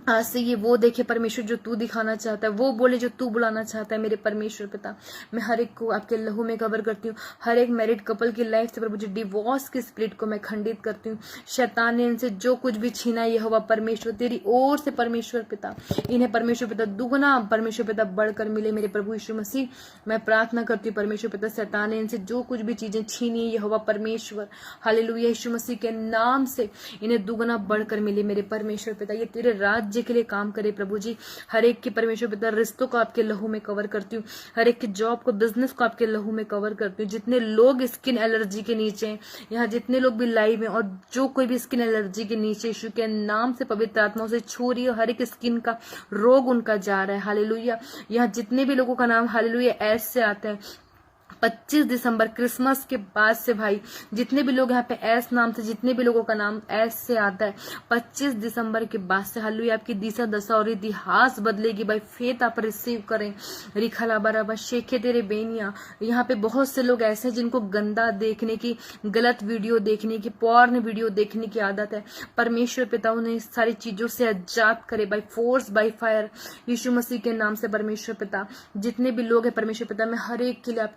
आज से ये वो देखे परमेश्वर जो तू दिखाना चाहता है, वो बोले जो तू बुलाना चाहता है मेरे परमेश्वर पिता। मैं हर एक को आपके लहू में कवर करती हूँ। हर एक मैरिड कपल की लाइफ से प्रभु जी डिवोर्स के स्पिरिट को मैं खंडित करती हूँ। शैतान ने इनसे जो कुछ भी छीना ये हवा परमेश्वर तेरी ओर से परमेश्वर पिता, इन्हें परमेश्वर पिता दुगना परमेश्वर पिता बढ़कर मिले मेरे प्रभु यीशु मसीह। मैं प्रार्थना करती हूँ परमेश्वर पिता, शैतान ने इनसे जो कुछ भी चीजें छीनी ये हवा परमेश्वर हालेलुया यीशु मसीह के नाम से इन्हें दुगना बढ़कर मिले मेरे परमेश्वर पिता। ये तेरे राज्य के लिए काम करे प्रभु जी। हर एक की परमेश्वर पिता रिश्तों को आपके लहू में कवर करती हूँ, हर एक की जॉब को बिजनेस को आपके लहू में कवर करती हूँ। जितने लोग स्किन एलर्जी के नीचे हैं, यहाँ जितने लोग भी लाइव हैं और जो कोई भी स्किन एलर्जी के नीचे यीशु के नाम से पवित्र आत्मा से छू रही है, हर एक स्किन का रोग उनका जा रहा है हालेलुया। यहाँ जितने भी लोगों का नाम हालेलुया एस से आता है, 25 दिसंबर क्रिसमस के बाद से भाई जितने भी लोग यहाँ पे एस नाम से, जितने भी लोगों का नाम एस से आता है, 25 दिसंबर के बाद से हालेलुया आपकी दिशा दशा और इतिहास बदलेगी भाई। फेथ आप रिसीव करें। रिखला बराबर शेखे तेरे बेनिया। यहाँ पे बहुत से लोग ऐसे हैं जिनको गंदा देखने की, गलत वीडियो देखने की, पॉर्न वीडियो देखने की आदत है। परमेश्वर पिता उन्हें इस सारी चीजों से आजाद करे बाय फोर्स बाय फायर यीशु मसीह के नाम से परमेश्वर पिता। जितने भी लोग हैं परमेश्वर पिता, मैं हर एक के लिए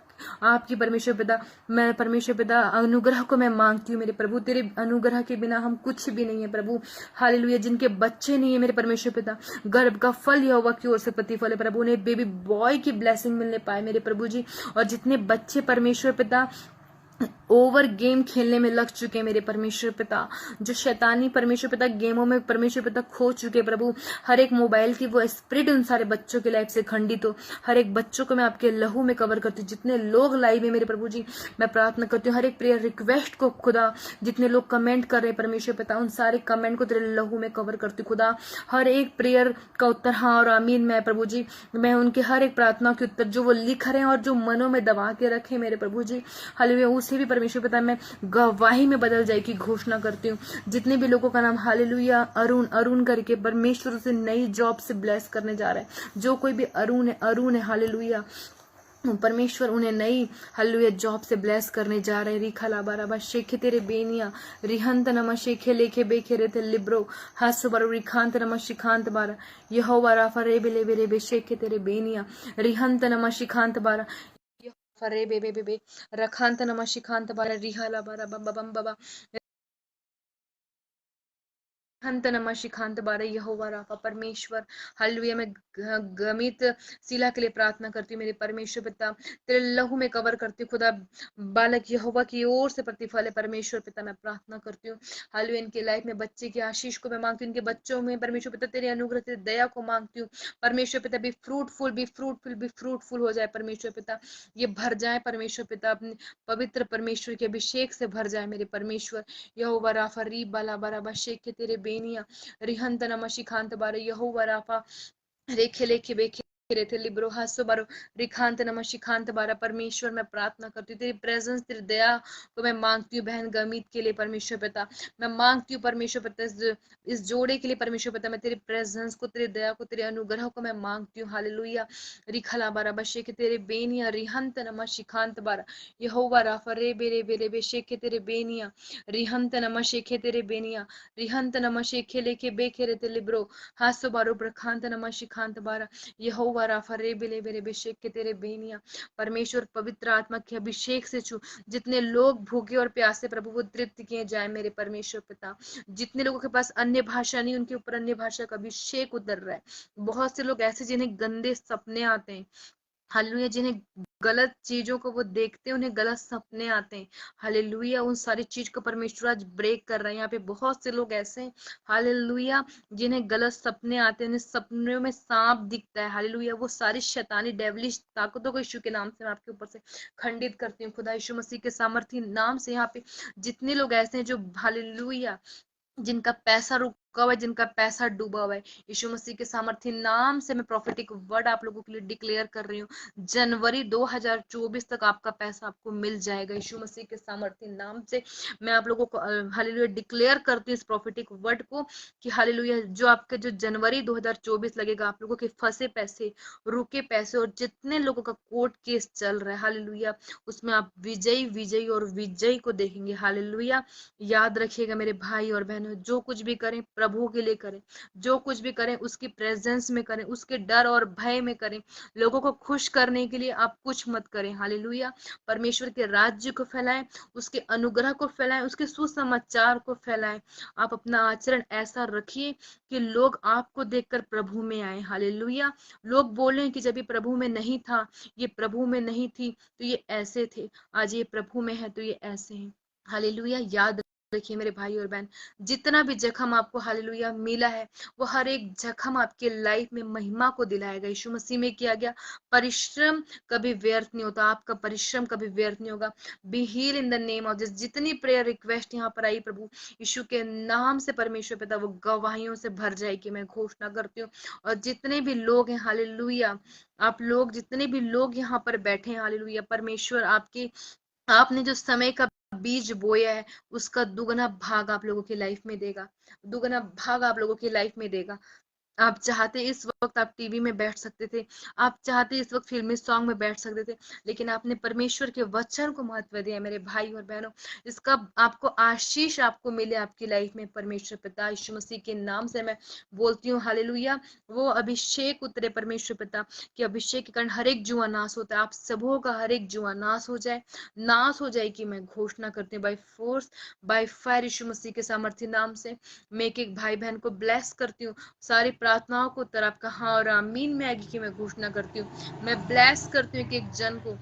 आपकी परमेश्वर पिता, मैं परमेश्वर पिता अनुग्रह को मैं मांगती हूँ मेरे प्रभु। तेरे अनुग्रह के बिना हम कुछ भी नहीं है प्रभु हालेलुया। जिनके बच्चे नहीं है मेरे परमेश्वर पिता, गर्भ का फल यहोवा की ओर से प्रतिफल है प्रभु, उन्हें बेबी बॉय की ब्लेसिंग मिलने पाए मेरे प्रभु जी। और जितने बच्चे परमेश्वर पिता ओवर गेम खेलने में लग चुके हैं मेरे परमेश्वर पिता, जो शैतानी परमेश्वर पिता गेमों में परमेश्वर पिता खो चुके प्रभु, हर एक मोबाइल की वो स्पिरिट उन सारे बच्चों की लाइफ से खंडित हो। हर एक बच्चों को मैं आपके लहू में कवर करती हूँ। जितने लोग लाइव है मेरे प्रभु जी, मैं प्रार्थना करती हूँ हर एक प्रेयर रिक्वेस्ट को खुदा, जितने लोग कमेंट कर रहे हैं परमेश्वर पिता, उन सारे कमेंट को तेरे लहू में कवर करती हूँ खुदा। हर एक प्रेयर का उत्तर हाँ और आमीन मैं प्रभु जी, मैं उनके हर एक प्रार्थना के उत्तर जो वो लिख रहे हैं और जो मनों में दबा के रखे मेरे प्रभु जी हालेलुया, उसे भी परमेश्वर पिता मैं गवाही में बदल जाए की घोषणा करती हूँ। जितने भी लोगों का नाम हालेलुया अरुण अरुण करके परमेश्वर उसे नई जॉब से ब्लेस करने जा रहा है। जो कोई भी अरुण है हालेलुया, परमेश्वर उन्हें नई हालेलुया जॉब से ब्लेस करने जा रहे। रिखा लाबाराबा शेखे तेरे बेनिया रिहंत नमा शेखे लेखे बेखे रे थे लिब्रो हासो बारो रिखांत नमा शिखांत बारा यहोवा राफा रे बेले बेरे बे शेखे तेरे बेनिया रिहंत नमा शिखांत बारा यहोवा रे बे बे बे बे रखांत नमा शिखांत बारा रिहाला बारा बम बम बाबा हंत नमा शिखांत बारे यहोवा राफा परमेश्वर हालेलुया। मैं गमित सिला के लिए प्रार्थना करती हूँ मेरे परमेश्वर पिता, तेरे लहू में कवर करती हूँ खुदा। बालक यहोवा की ओर से प्रतिफल है परमेश्वर पिता, मैं प्रार्थना करती हूँ हालेलुया। इनके लाइफ में बच्चे की आशीष को मैं मांगती हूँ, इनके बच्चों में परमेश्वर पिता तेरे अनुग्रह तेरे दया को मांगती हूँ परमेश्वर पिता। Be fruitful be fruitful be fruitful हो जाए परमेश्वर पिता, ये भर जाए परमेश्वर पिता, अपने पवित्र परमेश्वर के अभिषेक से भर जाए मेरे परमेश्वर। यहोवा राफा री बाला बारा बशेक के तेरे बेनिया रिहंत नमशिखांत बारे यहोवा राफा रेखे लेखे बेखे थे लिब्रो हासो बारो रिखांत नमा शिखांत बारा परमेश्वर। मैं प्रार्थना करती हूँ तेरी प्रेजेंस तेरी दया को मैं मांगती हूँ बहन गमीत के लिए परमेश्वर पिता। मैं मांगती हूँ परमेश्वर पिता इस जोड़े के लिए परमेश्वर पिता, मैं तेरी प्रेजेंस को तेरी दया को तेरे अनुग्रह को मैं मांगती हूँ हालेलुया। रिखला बारा बशे के तेरे बेनिया रिहंत नमा शिखांत बारा यहोवा राफा रे बेरे बेरे बेशे के तेरे बेनिया रिहंत नमा शेखे तेरे बेनिया रिहंत नमा शेखे लेके बेखे रे ते लिब्रो हासो बारो प्रखांत नमा शिखांत बारा यहोवा राफा रे बिले बेरे बेशेक के तेरे बेनिया परमेश्वर। पवित्र आत्मा के अभिषेक से छू, जितने लोग भूखे और प्यासे प्रभु वो तृप्त किए जाए मेरे परमेश्वर पिता। जितने लोगों के पास अन्य भाषा नहीं उनके ऊपर अन्य भाषा का अभिषेक उतर रहा है। बहुत से लोग ऐसे जिन्हें गंदे सपने आते हैं हालेलुया, जिन्हें गलत चीजों को वो देखते हैं उन्हें गलत सपने आते हैं हालेलुया। उन सारी चीज को परमेश्वर आज ब्रेक कर रहे हैं। यहाँ पे बहुत से लोग ऐसे हैं हालेलुया जिन्हें गलत सपने आते हैं, उन्हें सपनों में सांप दिखता है हालेलुया। वो सारी शैतानी डेवलिश ताकतों को यीशु के नाम से मैं आपके ऊपर से खंडित करती हूँ खुदा यीशु मसीह के सामर्थी नाम से। यहाँ पे जितने लोग ऐसे हैं जो हालेलुया जिनका पैसा रुका हुआ है, जिनका पैसा डूबा हुआ है, यीशु मसीह के सामर्थ्य नाम से मैं प्रोफेटिक वर्ड आप लोगों के लिए डिक्लेयर कर रही हूँ। जनवरी 2024 तक आपका पैसा आपको मिल जाएगा यीशु मसीह के सामर्थ्य नाम से। मैं आप लोगों को हालेलुया डिक्लेयर करती हूँ इस प्रोफेटिक वर्ड को कि हालेलुया जो आपके जो जनवरी 2024 लगेगा, आप लोगों के फंसे पैसे, रुके पैसे और जितने लोगों का कोर्ट केस चल रहा है हालेलुया, उसमें आप विजयी विजयी और विजयी को देखेंगे हालेलुया। याद रखिएगा मेरे भाई और बहनों, जो कुछ भी करें प्रभु के लिए करें, जो कुछ भी करें उसकी प्रेजेंस में करें, उसके डर और भय में करें। लोगों को खुश करने के लिए आप कुछ मत करें हालेलुया। परमेश्वर के राज्य को फैलाएं, उसके अनुग्रह को फैलाएं, उसके सुसमाचार को फैलाएं। आप अपना आचरण ऐसा रखिए कि लोग आपको देखकर प्रभु में आए हालेलुया। लोग बोले कि जब ये प्रभु में नहीं था, ये प्रभु में नहीं थी तो ये ऐसे थे, आज ये प्रभु में है तो ये ऐसे हैं हालेलुया। याद देखिए मेरे भाई और बहन, जितना भी जख्म आपको हालेलुया मिला है वो हर एक जख्म आपके लाइफ में महिमा को दिलाएगा। यीशु मसीह में किया गया परिश्रम कभी व्यर्थ नहीं होता, आपका परिश्रम कभी व्यर्थ नहीं होगा। Be heal in the name of this. जितनी प्रेयर रिक्वेस्ट यहाँ पर आई प्रभु यीशु के नाम से परमेश्वर पिता वो गवाहियों से भर जाए कि मैं घोषणा करती हूँ। और जितने भी लोग हैं हालेलुया, आप लोग जितने भी लोग यहाँ पर बैठे हैं हालेलुया, परमेश्वर आपके आपने जो समय का बीज बोया है उसका दुगना भाग आप लोगों की लाइफ में देगा, दुगना भाग आप लोगों की लाइफ में देगा। आप चाहते इस वक्त आप टीवी में बैठ सकते थे, आप चाहते इस वक्त फिल्मी सॉन्ग में बैठ सकते थे, लेकिन आपने परमेश्वर के वचन को महत्व दिया मेरे भाई और बहनों। इसका आपको आशीष आपको मिले आपकी लाइफ में परमेश्वर पिता यीशु मसीह के नाम से मैं बोलती हूँ हालेलुया। वो अभिषेक उतरे परमेश्वर पिता कि अभिषेक के कारण हर एक जुआ नाश होता है, आप सबों का हर एक जुआ नाश हो जाए, नाश हो जाए कि मैं घोषणा करती हूँ बाय फोर्स बाय फायर यीशु मसीह के सामर्थ्य नाम से। मैं एक भाई बहन को ब्लेस करती हूँ, सारी प्रार्थनाओं को उत्तर आपका हाँ और आमीन में आगे की मैं घोषणा करती हूँ। मैं ब्लेस करती हूँ एक जन को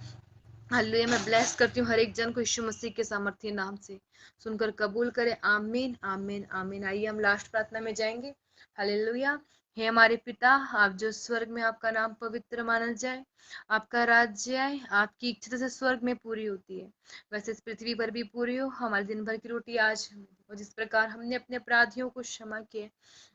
हालेलुया, मैं ब्लेस करती हूँ हर एक जन को यीशु मसीह के सामर्थ्य नाम से। सुनकर कबूल करें आमीन आमीन आमीन। आइए हम लास्ट प्रार्थना में जाएंगे हालेलुया। हे हमारे पिता, आप जो स्वर्ग में, आपका नाम पवित्र माना जाए, आपका राज्य आए, आपकी इच्छा से स्वर्ग में पूरी होती है वैसे इस पृथ्वी पर भी पूरी हो। हमारे दिन भर की रोटी आज, और जिस प्रकार हमने अपने अपराधियों को क्षमा किया,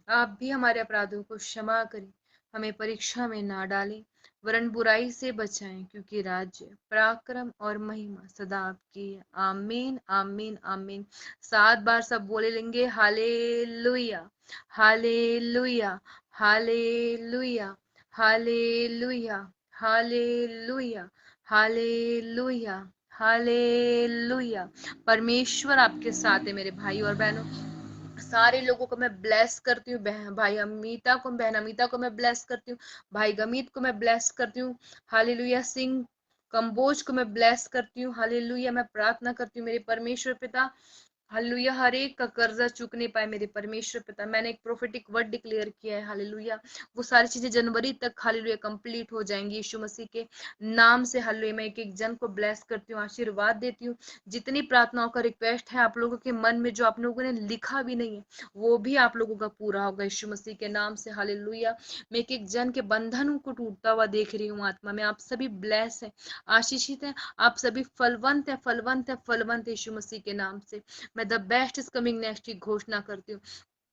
आप भी हमारे अपराधों को क्षमा करें, हमें परीक्षा में ना डालें वरन बुराई से बचाएं, क्योंकि राज्य, पराक्रम और महिमा सदा आपकी है। आमीन आमीन आमीन। 7 बार सब बोले लेंगे hallelujah, hallelujah, hallelujah, hallelujah, hallelujah, hallelujah, hallelujah. परमेश्वर आपके साथ है मेरे भाई और बहनों। सारे लोगों को मैं ब्लेस करती हूँ। भाई अमीता को, बहन अमीता को मैं ब्लेस करती हूँ। भाई गमीत को मैं ब्लेस करती हूँ। हालेलुया। सिंह कंबोज को मैं ब्लेस करती हूँ। हालेलुया। मैं प्रार्थना करती हूँ मेरे परमेश्वर पिता, हालेलुया, हर एक का कर्जा चुकने पाए मेरे परमेश्वर पिता। मैंने एक प्रोफेटिक वर्ड डिक्लेयर किया है, हालेलुया, वो सारी चीजें जनवरी तक हालेलुया कंप्लीट हो जाएंगी यीशु मसीह के नाम से। हालेलुया। मैं एक एक जन को ब्लेस करती हूँ, आशीर्वाद देती हूँ। जितनी प्रार्थनाओं का रिक्वेस्ट है आप लोगों के मन में, जो आप लोगों ने लिखा भी नहीं है, वो भी आप लोगों का पूरा होगा यीशु मसीह के नाम से। हालेलुया। मैं एक एक जन के बंधनों को टूटता हुआ देख रही हूँ आत्मा में। आप सभी ब्लेस हैं, आशीषित हैं, आप सभी फलवंत है, फलवंत है, फलवंत यीशु मसीह के नाम से। मैं the best is coming next की घोषणा करती हूँ।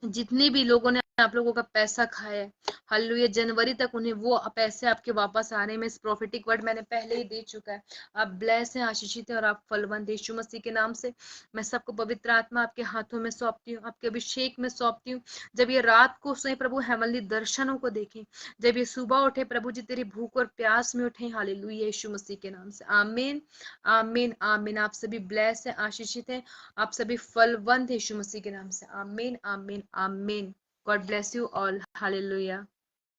जितने भी लोगों ने आप लोगों का पैसा खाया है, हालेलुया, जनवरी तक उन्हें वो पैसे आपके वापस आने में, इस प्रोफेटिक वर्ड मैंने पहले ही दे चुका है। आप ब्लेस हैं, आशीषित हैं और आप फलवंत यीशु मसीह के नाम से। मैं सबको पवित्र आत्मा आपके हाथों में सौंपती हूँ, आपके अभिषेक में सौंपती हूँ। जब ये रात को सोए प्रभु हेमंली दर्शनों को देखें, जब ये सुबह उठे प्रभु जी तेरी भूख और प्यास में उठे, हालेलुया यीशु मसीह के नाम से। आमीन आमीन आमीन। आप सभी ब्लेस हैं, आशीषित हैं, आप सभी फलवंत यीशु मसीह के नाम से। आमीन आमीन आमीन। God bless you all. Hallelujah.